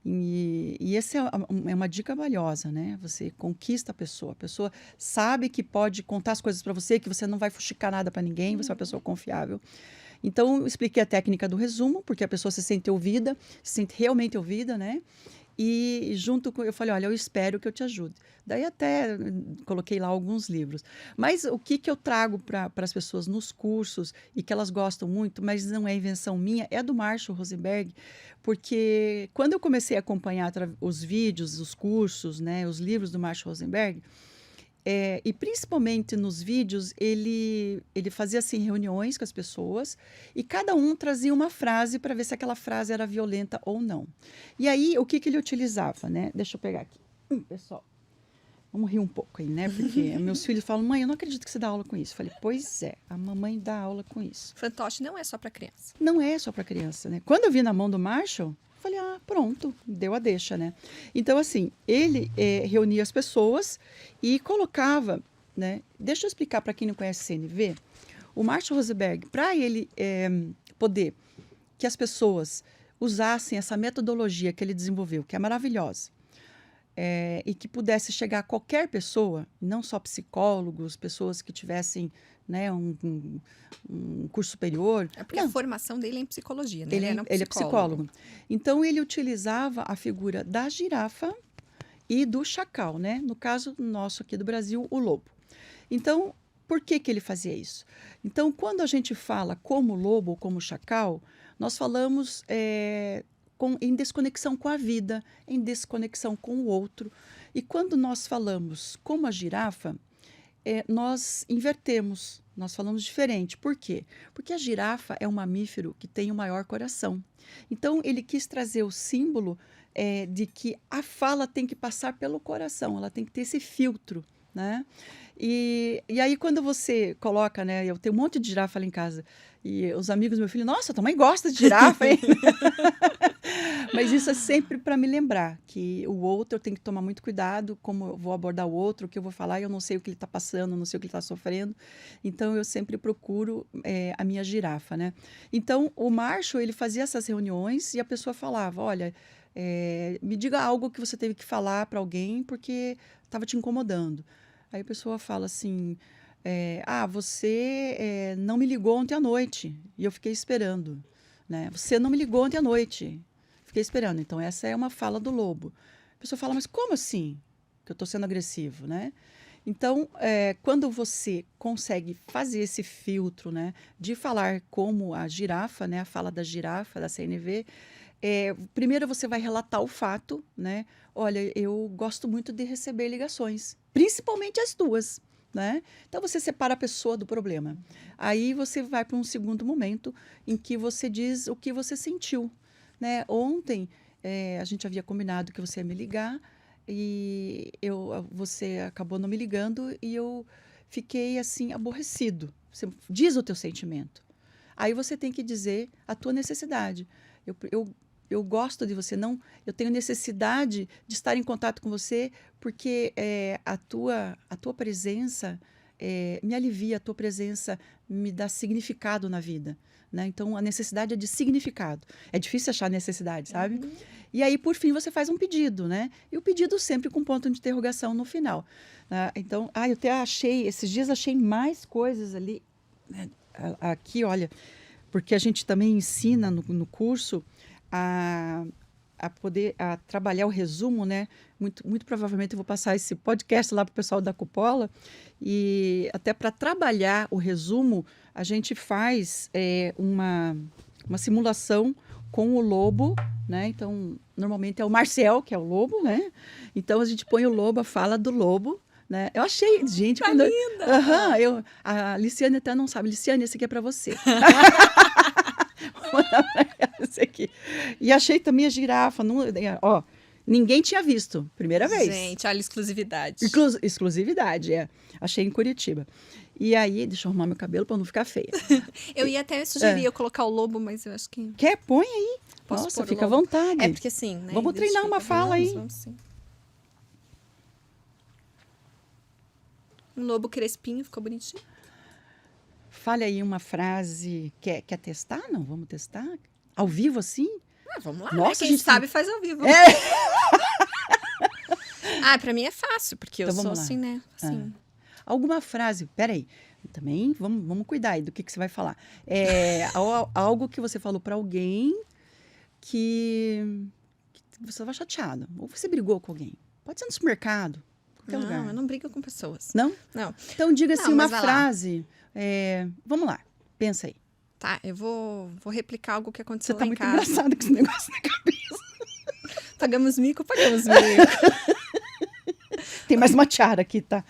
E essa é uma dica valiosa, né? Você conquista a pessoa sabe que pode contar as coisas para você, que você não vai fuxicar nada para ninguém, você é uma pessoa confiável. Então, eu expliquei a técnica do resumo, porque a pessoa se sente ouvida, se sente realmente ouvida, né? E junto com eu falei: "Olha, eu espero que eu te ajude". Daí até coloquei lá alguns livros. Mas o que que eu trago para as pessoas nos cursos e que elas gostam muito, mas não é invenção minha, é do Marshall Rosenberg, porque quando eu comecei a acompanhar os vídeos, os cursos, né, os livros do Marshall Rosenberg, e principalmente nos vídeos, ele fazia assim reuniões com as pessoas e cada um trazia uma frase para ver se aquela frase era violenta ou não. E aí, o que que ele utilizava, né? Deixa eu pegar aqui. Pessoal, vamos rir um pouco aí, né? Porque meus filhos falam: "Mãe, eu não acredito que você dá aula com isso". Eu falei: "Pois é, a mamãe dá aula com isso". Fantoche não é só para criança. Não é só para criança, né? Quando eu vi na mão do Marshall, eu falei: "Ah, pronto, deu a deixa, né?". Então, assim, ele reunia as pessoas e colocava, né? Deixa eu explicar para quem não conhece CNV. O Marshall Rosenberg, para ele poder que as pessoas usassem essa metodologia que ele desenvolveu, que é maravilhosa, e que pudesse chegar a qualquer pessoa, não só psicólogos, pessoas que tivessem, né, um curso superior. É porque a formação dele é em psicologia, né? Ele, Era um ele é psicólogo. Então, ele utilizava a figura da girafa e do chacal, né? No caso nosso aqui do Brasil, o lobo. Então, por que que ele fazia isso? Então, quando a gente fala como lobo ou como chacal, nós falamos em desconexão com a vida, em desconexão com o outro. E quando nós falamos como a girafa, nós invertemos, nós falamos diferente. Por quê? Porque a girafa é um mamífero que tem o maior coração. Então, ele quis trazer o símbolo de que a fala tem que passar pelo coração, ela tem que ter esse filtro, né? E aí, quando você coloca, né? Eu tenho um monte de girafa lá em casa, e os amigos do meu filho: "Nossa, tua mãe gosta de girafa, hein?". Mas isso é sempre para me lembrar que o outro eu tenho que tomar muito cuidado, como eu vou abordar o outro, o que eu vou falar, eu não sei o que ele está passando, não sei o que ele está sofrendo. Então, eu sempre procuro a minha girafa, né? Então, o Marshall, ele fazia essas reuniões e a pessoa falava: "Olha, me diga algo que você teve que falar para alguém porque estava te incomodando". Aí a pessoa fala assim: você não me ligou ontem à noite e eu fiquei esperando, né? Você não me ligou ontem à noite, fiquei esperando. Então, essa é uma fala do lobo. A pessoa fala: "Mas como assim que eu estou sendo agressivo, né?". Então, quando você consegue fazer esse filtro, né, de falar como a girafa, né, a fala da girafa, da CNV, primeiro você vai relatar o fato, né? "Olha, eu gosto muito de receber ligações, principalmente as tuas", né? Então, você separa a pessoa do problema. Aí você vai para um segundo momento em que você diz o que você sentiu, né? "Ontem, a gente havia combinado que você ia me ligar e você acabou não me ligando e eu fiquei assim aborrecido". Você diz o teu sentimento. Aí você tem que dizer a tua necessidade. Eu gosto de você, não, eu tenho necessidade de estar em contato com você porque a tua presença me alivia, a tua presença me dá significado na vida, né? Então, a necessidade é de significado. É difícil achar necessidade, sabe? E aí, por fim, você faz um pedido, né? E o pedido sempre com ponto de interrogação no final. Então, eu até esses dias achei mais coisas ali, né? Aqui, olha, porque a gente também ensina no curso a poder trabalhar o resumo, né? Muito provavelmente eu vou passar esse podcast lá para o pessoal da Cupola, e até para trabalhar o resumo, a gente faz uma simulação com o lobo, né? Então, normalmente é o Marcel, que é o lobo, né? Então, a gente põe o lobo, a fala do lobo, né? Eu achei, gente... Tá linda! A Liciane até não sabe. Liciane, esse aqui é para você. Esse aqui. E achei também a girafa. Ninguém tinha visto. Primeira vez. Gente, olha a exclusividade. Exclusividade, Achei em Curitiba. E aí, deixa eu arrumar meu cabelo para não ficar feia. Eu ia até sugerir eu colocar o lobo, mas eu acho que... Quer? Põe aí. Posso Nossa, pôr o fica à lobo? vontade. É porque assim, né? Vamos treinar uma fala aí. Vamos sim. Um lobo crespinho, ficou bonitinho. Fale aí uma frase. Quer testar? Não, vamos testar? Ao vivo, assim? Vamos lá, Nossa, né? Quem sabe faz ao vivo. Pra mim é fácil, porque Então, eu sou vamos lá. assim, né? Assim. Alguma frase. Peraí. Também vamos cuidar aí do que você vai falar. Algo que você falou para alguém que você estava chateado, ou você brigou com alguém. Pode ser no supermercado, qualquer Não, lugar. eu não brigo com pessoas. Não? Não. Então, diga assim Não, uma mas vai lá. frase. Vamos lá, pensa aí. Tá, eu vou replicar algo que Você aconteceu tá lá em muito casa. engraçado com esse negócio na cabeça. Pagamos mico, pagamos mico. Tem mais uma tiara aqui, tá?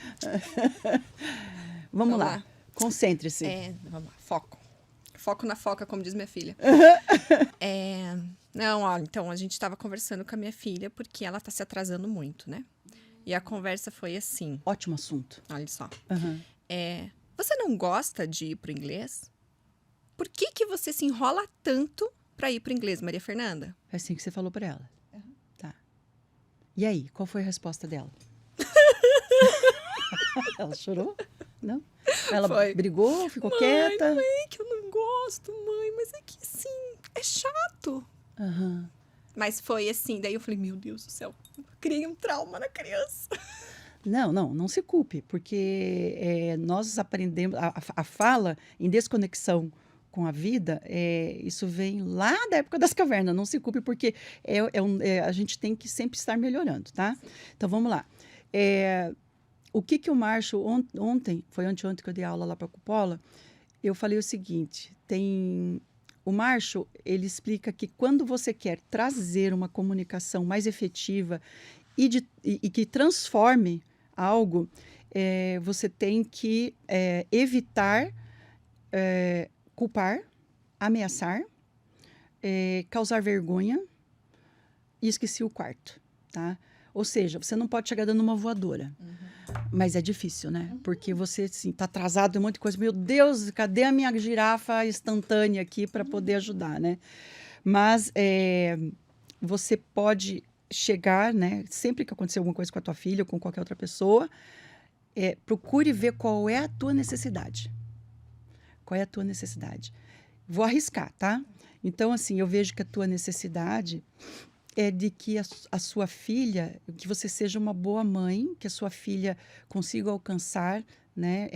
Vamos Vamos lá. lá. Concentre-se. Vamos lá, foco. Foco na foca, como diz minha filha. Não, ó, então a gente tava conversando com a minha filha porque ela tá se atrasando muito, né? E a conversa foi assim, Ótimo assunto. olha só. Aham. Você não gosta de ir pro inglês? Por que que você se enrola tanto pra ir pro inglês, Maria Fernanda? É assim que você falou pra ela. Tá. E aí, qual foi a resposta dela? Ela chorou? Não? Ela Foi. brigou, ficou Mãe, quieta? não é que eu não gosto, mãe, mas é que sim, é chato. Aham. Mas foi assim, daí eu falei, meu Deus do céu, eu criei um trauma na criança. Não se culpe, porque nós aprendemos, a fala em desconexão com a vida, isso vem lá da época das cavernas, não se culpe, porque a gente tem que sempre estar melhorando, tá? Então, vamos lá. O que o Márcio, ontem, foi anteontem que eu dei aula lá para a Cupola, eu falei o seguinte, o Márcio, ele explica que quando você quer trazer uma comunicação mais efetiva e que transforme algo, você tem que evitar culpar, ameaçar, causar vergonha e esqueci o quarto, tá? Ou seja, você não pode chegar dando uma voadora. Mas é difícil, né? Porque você, assim, tá atrasado em um monte de coisa. Meu Deus, cadê a minha girafa instantânea aqui para poder ajudar, né? Mas você pode chegar, né? Sempre que acontecer alguma coisa com a tua filha ou com qualquer outra pessoa, procure ver qual é a tua necessidade. Qual é a tua necessidade? Vou arriscar, tá? Então, assim, eu vejo que a tua necessidade é de que a sua filha, que você seja uma boa mãe, que a sua filha consiga alcançar, né,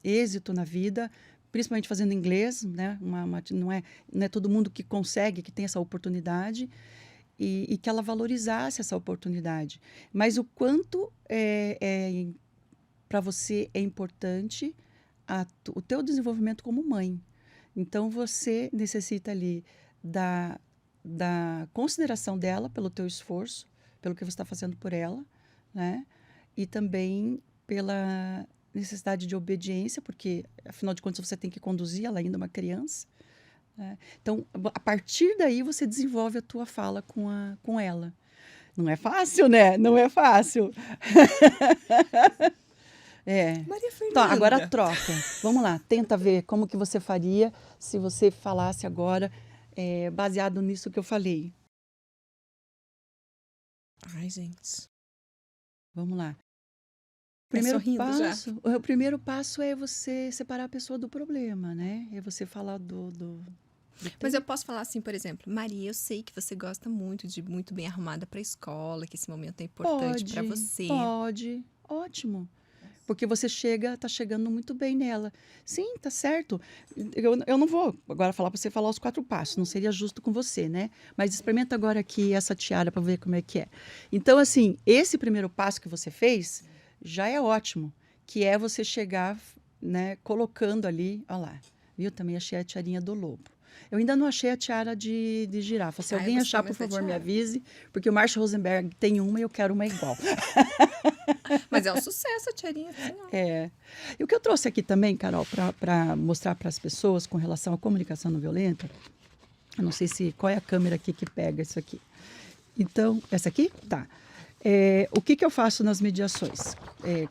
êxito na vida, principalmente fazendo inglês, né? Não é todo mundo que consegue, que tem essa oportunidade, e que ela valorizasse essa oportunidade. Mas o quanto para você é importante o teu desenvolvimento como mãe. Então, você necessita ali da consideração dela pelo teu esforço, pelo que você está fazendo por ela, né? E também pela necessidade de obediência, porque, afinal de contas, você tem que conduzir ela ainda uma criança, né? Então, a partir daí, você desenvolve a tua fala com ela. Não é fácil, né? Não é fácil. Maria Fernanda. Tá, agora troca. Vamos lá, tenta ver como que você faria se você falasse agora baseado nisso que eu falei. Ai, gente. Vamos lá. O primeiro passo é você separar a pessoa do problema, né? É você falar do Mas eu posso falar assim, por exemplo, Maria, eu sei que você gosta muito de ir muito bem arrumada para a escola, que esse momento é importante para você. Pode, ótimo. Porque você tá chegando muito bem nela. Sim, tá certo. Eu não vou agora falar para você falar os 4 passos, não seria justo com você, né? Mas experimenta agora aqui essa tiara para ver como é que é. Então, assim, esse primeiro passo que você fez já é ótimo, que é você chegar, né, colocando ali, olha lá, viu? Também achei a tiarinha do lobo. Eu ainda não achei a tiara de girafa. Se alguém achar, por favor, me avise, porque o Marshall Rosenberg tem uma e eu quero uma igual. Mas é um sucesso a tiarinha. Assim, E o que eu trouxe aqui também, Carol, para mostrar para as pessoas com relação à comunicação não violenta, eu não sei qual é a câmera aqui que pega isso aqui. Então, essa aqui? Tá. O que eu faço nas mediações?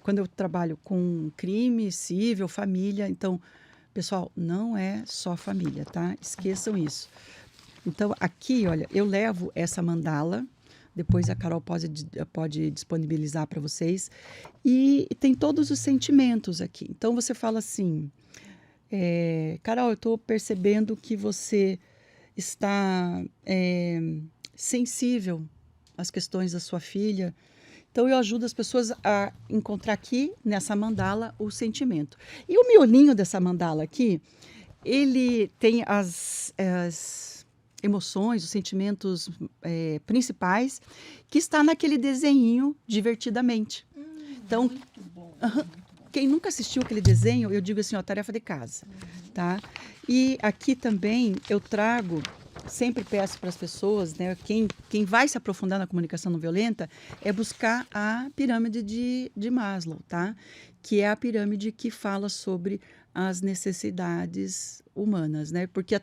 Quando eu trabalho com crime, civil, família, então, pessoal, não é só família, tá? Esqueçam isso. Então, aqui, olha, eu levo essa mandala, depois a Carol pode disponibilizar para vocês, e tem todos os sentimentos aqui. Então, você fala assim, Carol, eu estou percebendo que você está sensível às questões da sua filha. Então, eu ajudo as pessoas a encontrar aqui, nessa mandala, o sentimento. E o miolinho dessa mandala aqui, ele tem emoções, os sentimentos principais, que está naquele desenhinho divertidamente. Então, Muito bom, muito bom. quem nunca assistiu aquele desenho, eu digo assim, ó, tarefa de casa, tá? E aqui também eu trago, sempre peço para as pessoas, né, quem vai se aprofundar na comunicação não violenta, é buscar a pirâmide de Maslow, tá? Que é a pirâmide que fala sobre as necessidades humanas, né? Porque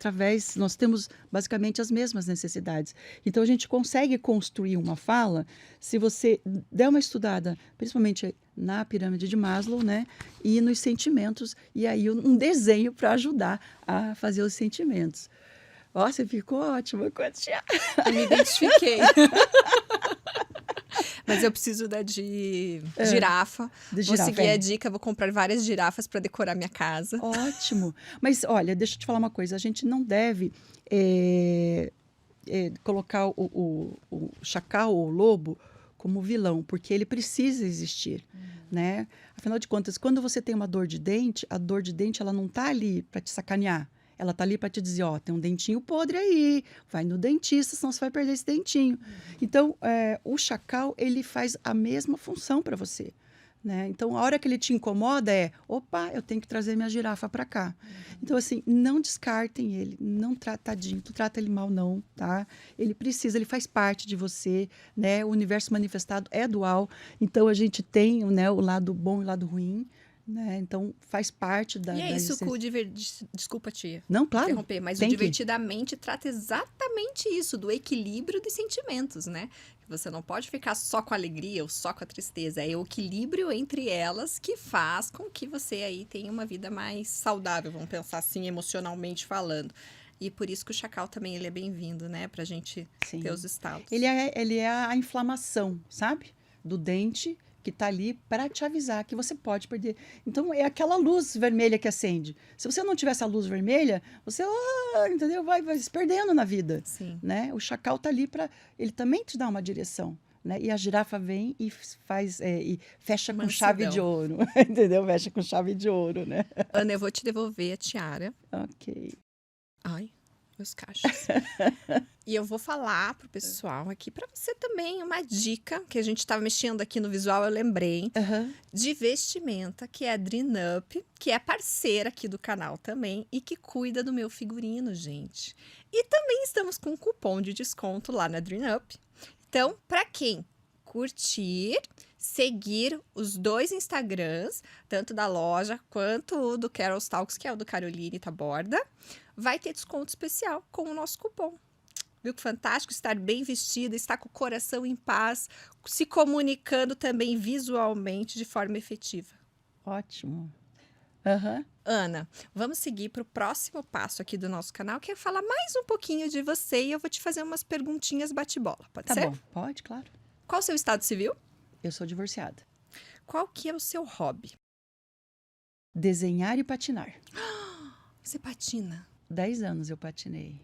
nós temos basicamente as mesmas necessidades. Então a gente consegue construir uma fala se você der uma estudada, principalmente na pirâmide de Maslow, né? E nos sentimentos, e aí um desenho para ajudar a fazer os sentimentos. Ó, você ficou ótima, Cotia. Eu me identifiquei. Mas eu preciso da de girafa. De Vou girafa, seguir a dica, vou comprar várias girafas para decorar minha casa. Ótimo. Mas, olha, deixa eu te falar uma coisa. A gente não deve colocar o chacal ou o lobo como vilão, porque ele precisa existir, né? Afinal de contas, quando você tem uma dor de dente, a dor de dente ela não está ali para te sacanear. Ela está ali para te dizer, ó, tem um dentinho podre aí, vai no dentista, senão você vai perder esse dentinho. Então, o chacal, ele faz a mesma função para você, né? Então, a hora que ele te incomoda opa, eu tenho que trazer minha girafa para cá. Então, assim, não descartem ele, não tadinho, tu trata ele mal não, tá? Ele precisa, ele faz parte de você, né? O universo manifestado é dual, então a gente tem, né, o lado bom e o lado ruim, né? Então, faz parte da... E é da isso existência. Desculpa, tia. Não, claro. Interromper, mas o tem que- Divertidamente trata exatamente isso, do equilíbrio dos sentimentos, né? Você não pode ficar só com a alegria ou só com a tristeza. É o equilíbrio entre elas que faz com que você aí tenha uma vida mais saudável, vamos pensar assim, emocionalmente falando. E por isso que o chacal também ele é bem-vindo, né? Pra gente Sim. ter os estalos. Ele é a inflamação, sabe? Do dente que está ali para te avisar que você pode perder. Então, é aquela luz vermelha que acende. Se você não tiver essa luz vermelha, você, entendeu? Vai se perdendo na vida, Sim. né? O chacal está ali para... Ele também te dá uma direção, né? E a girafa vem e faz... e fecha com chave de ouro, entendeu? Fecha com chave de ouro, né? Ana, eu vou te devolver a tiara. Ok. Ai, meus cachos. E eu vou falar pro pessoal aqui, pra você também, uma dica, que a gente tava mexendo aqui no visual, eu lembrei, Aham. de vestimenta, que é a Dream Up, que é parceira aqui do canal também, e que cuida do meu figurino, gente. E também estamos com um cupom de desconto lá na Dream Up. Então, pra quem curtir, seguir os dois Instagrams, tanto da loja quanto o do Carol's Talks, que é o do Caroline Taborda, vai ter desconto especial com o nosso cupom. Viu que fantástico estar bem vestida, estar com o coração em paz, se comunicando também visualmente de forma efetiva. Ótimo. Aham. Ana, vamos seguir para o próximo passo aqui do nosso canal, que é falar mais um pouquinho de você e eu vou te fazer umas perguntinhas bate-bola, pode Tá ser? bom. Pode, claro. Qual o seu estado civil? Eu sou divorciada. Qual que é o seu hobby? Desenhar e patinar. Você patina? 10 anos eu patinei.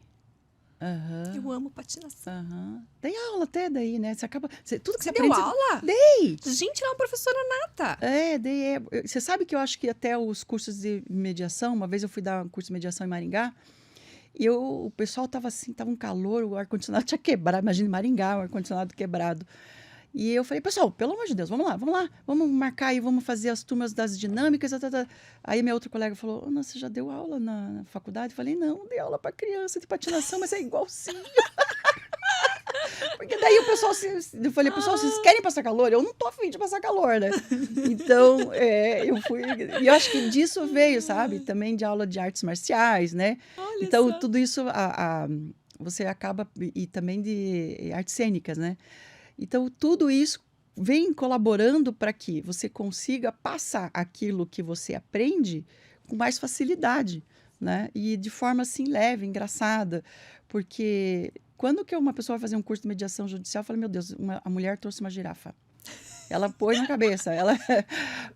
Aham. Eu amo patinação. Aham. Dei aula até daí, né? Você acaba. Tudo que Você você deu aprende. aula? Dei! Gente, ela é uma professora nata. Dei. Você sabe que eu acho que até os cursos de mediação, uma vez eu fui dar um curso de mediação em Maringá, e o pessoal tava assim, tava um calor, o ar-condicionado tinha quebrado. Imagina, em Maringá, o ar-condicionado quebrado. E eu falei, pessoal, pelo amor de Deus, vamos lá, vamos marcar aí, vamos fazer as turmas das dinâmicas. Aí minha outra colega falou, Ana, você já deu aula na faculdade? Eu falei, não, dei aula para criança de patinação, mas é igualzinho. Porque daí o pessoal, eu falei, pessoal, vocês querem passar calor? Eu não tô afim de passar calor, né? Então, eu fui, e eu acho que disso veio, sabe? Também de aula de artes marciais, né? Olha Então, só. tudo isso, você acaba, e também de artes cênicas, né? Então, tudo isso vem colaborando para que você consiga passar aquilo que você aprende com mais facilidade, né? E de forma, assim, leve, engraçada. Porque quando que uma pessoa vai fazer um curso de mediação judicial, eu falo, meu Deus, a mulher trouxe uma girafa. Ela pôs na cabeça.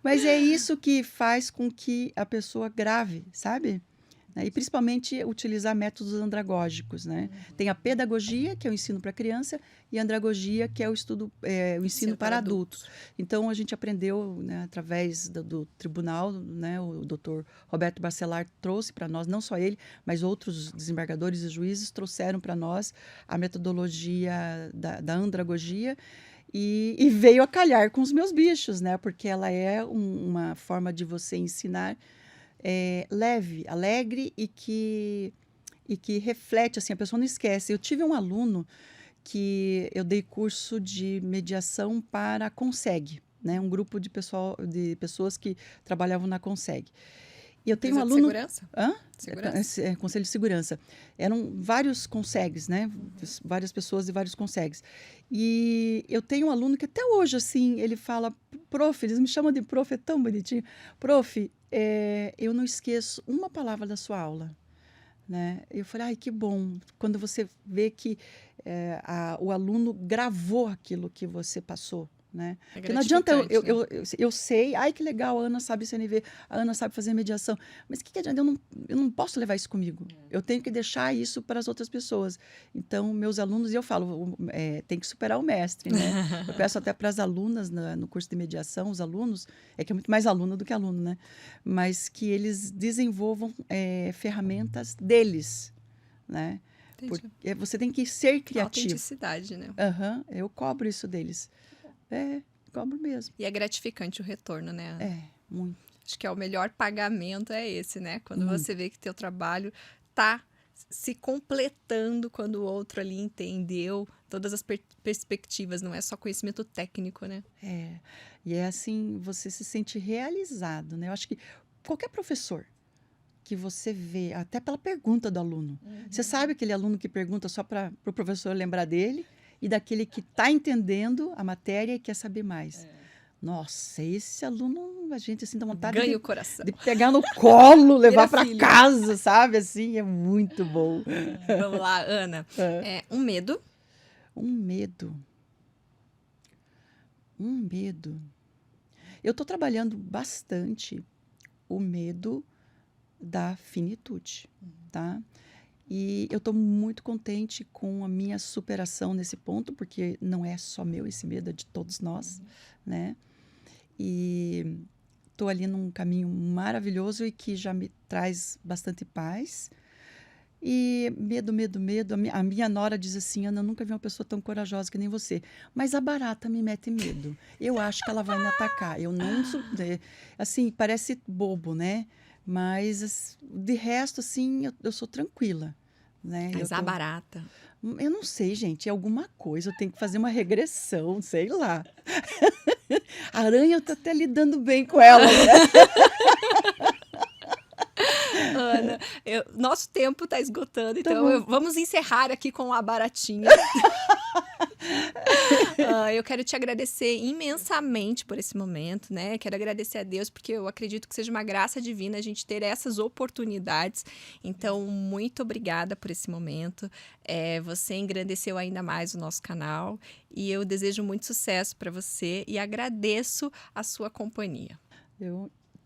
Mas é isso que faz com que a pessoa grave, sabe? né? E principalmente utilizar métodos andragógicos, né? Tem a pedagogia, que é o ensino para criança, e a andragogia, que é o ensino para adultos. Então, a gente aprendeu, né, através do tribunal, né, o doutor Roberto Bacelar trouxe para nós, não só ele, mas outros desembargadores e juízes trouxeram para nós a metodologia da andragogia, e veio a calhar com os meus bichos, né? Porque ela é uma forma de você ensinar leve, alegre e que reflete, assim, a pessoa não esquece. Eu tive um aluno que eu dei curso de mediação para a Conseg, né? Um grupo de pessoas que trabalhavam na Conseg. E eu tenho um aluno... Segurança? Hã? Segurança? Conselho de Segurança. Eram vários consegues, né? Várias pessoas de vários consegues. E eu tenho um aluno que até hoje, assim, ele fala, prof, eles me chamam de prof, é tão bonitinho. Prof, eu não esqueço uma palavra da sua aula. Né? Eu falei, ai, que bom. Quando você vê que o aluno gravou aquilo que você passou. Né? Porque não adianta eu sei, ai que legal, a Ana sabe CNV, a Ana sabe fazer mediação, mas o que adianta? Eu não posso levar isso comigo, eu tenho que deixar isso para as outras pessoas. Então, meus alunos, e eu falo, tem que superar o mestre, né? Eu peço até para as alunas no curso de mediação, os alunos, que é muito mais aluna do que aluno, né? Mas que eles desenvolvam ferramentas deles, né? Porque você tem que ser criativo. Autenticidade, né? Eu cobro isso deles. Cobro mesmo. E é gratificante o retorno, né, Ana? Muito. Acho que o melhor pagamento é esse, né? Quando você vê que teu trabalho tá se completando, quando o outro ali entendeu todas as perspectivas, não é só conhecimento técnico, né? E é assim, você se sente realizado, né? Eu acho que qualquer professor que você vê, até pela pergunta do aluno, você sabe aquele aluno que pergunta só para o professor lembrar dele, e daquele que está entendendo a matéria e quer saber mais. Nossa, esse aluno, a gente assim dá vontade ganha o coração. De pegar no colo, levar para casa, sabe? Assim, é muito bom. Vamos lá, Ana. Um medo. Um medo. Eu estou trabalhando bastante o medo da finitude, tá? E eu estou muito contente com a minha superação nesse ponto, porque não é só meu esse medo, é de todos nós, né? E estou ali num caminho maravilhoso e que já me traz bastante paz. E medo. A minha nora diz assim, Ana, eu nunca vi uma pessoa tão corajosa que nem você. Mas a barata me mete medo. Eu acho que ela vai me atacar. Eu não... Assim, parece bobo, né? Mas, de resto, assim, eu sou tranquila. Né? Mas a barata... Eu não sei, gente. É alguma coisa. Eu tenho que fazer uma regressão, sei lá. A aranha, eu tô até lidando bem com ela. Né? Ana, nosso tempo está esgotando, então vamos encerrar aqui com a baratinha. Eu quero te agradecer imensamente por esse momento, né? Quero agradecer a Deus, porque eu acredito que seja uma graça divina a gente ter essas oportunidades. Então, muito obrigada por esse momento. Você engrandeceu ainda mais o nosso canal e eu desejo muito sucesso para você e agradeço a sua companhia.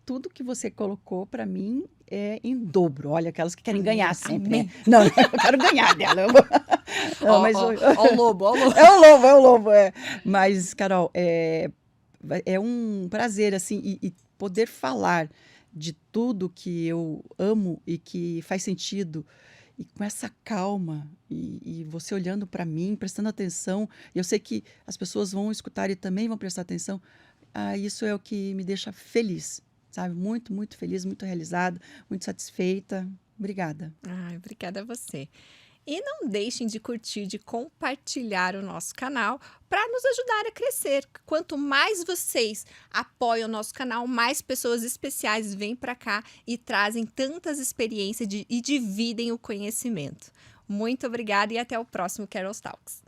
Tudo que você colocou para mim é em dobro. Olha, aquelas que querem ganhar sempre. Né? Não, eu quero ganhar dela. Ó o lobo, ó o lobo. É o lobo. Mas, Carol, é um prazer, assim, e poder falar de tudo que eu amo e que faz sentido, e com essa calma, e você olhando para mim, prestando atenção, e eu sei que as pessoas vão escutar e também vão prestar atenção, isso é o que me deixa feliz. Sabe? Muito, muito feliz, muito realizada, muito satisfeita. Obrigada. Obrigada a você. E não deixem de curtir, de compartilhar o nosso canal para nos ajudar a crescer. Quanto mais vocês apoiam o nosso canal, mais pessoas especiais vêm para cá e trazem tantas experiências e dividem o conhecimento. Muito obrigada e até o próximo Carol's Talks.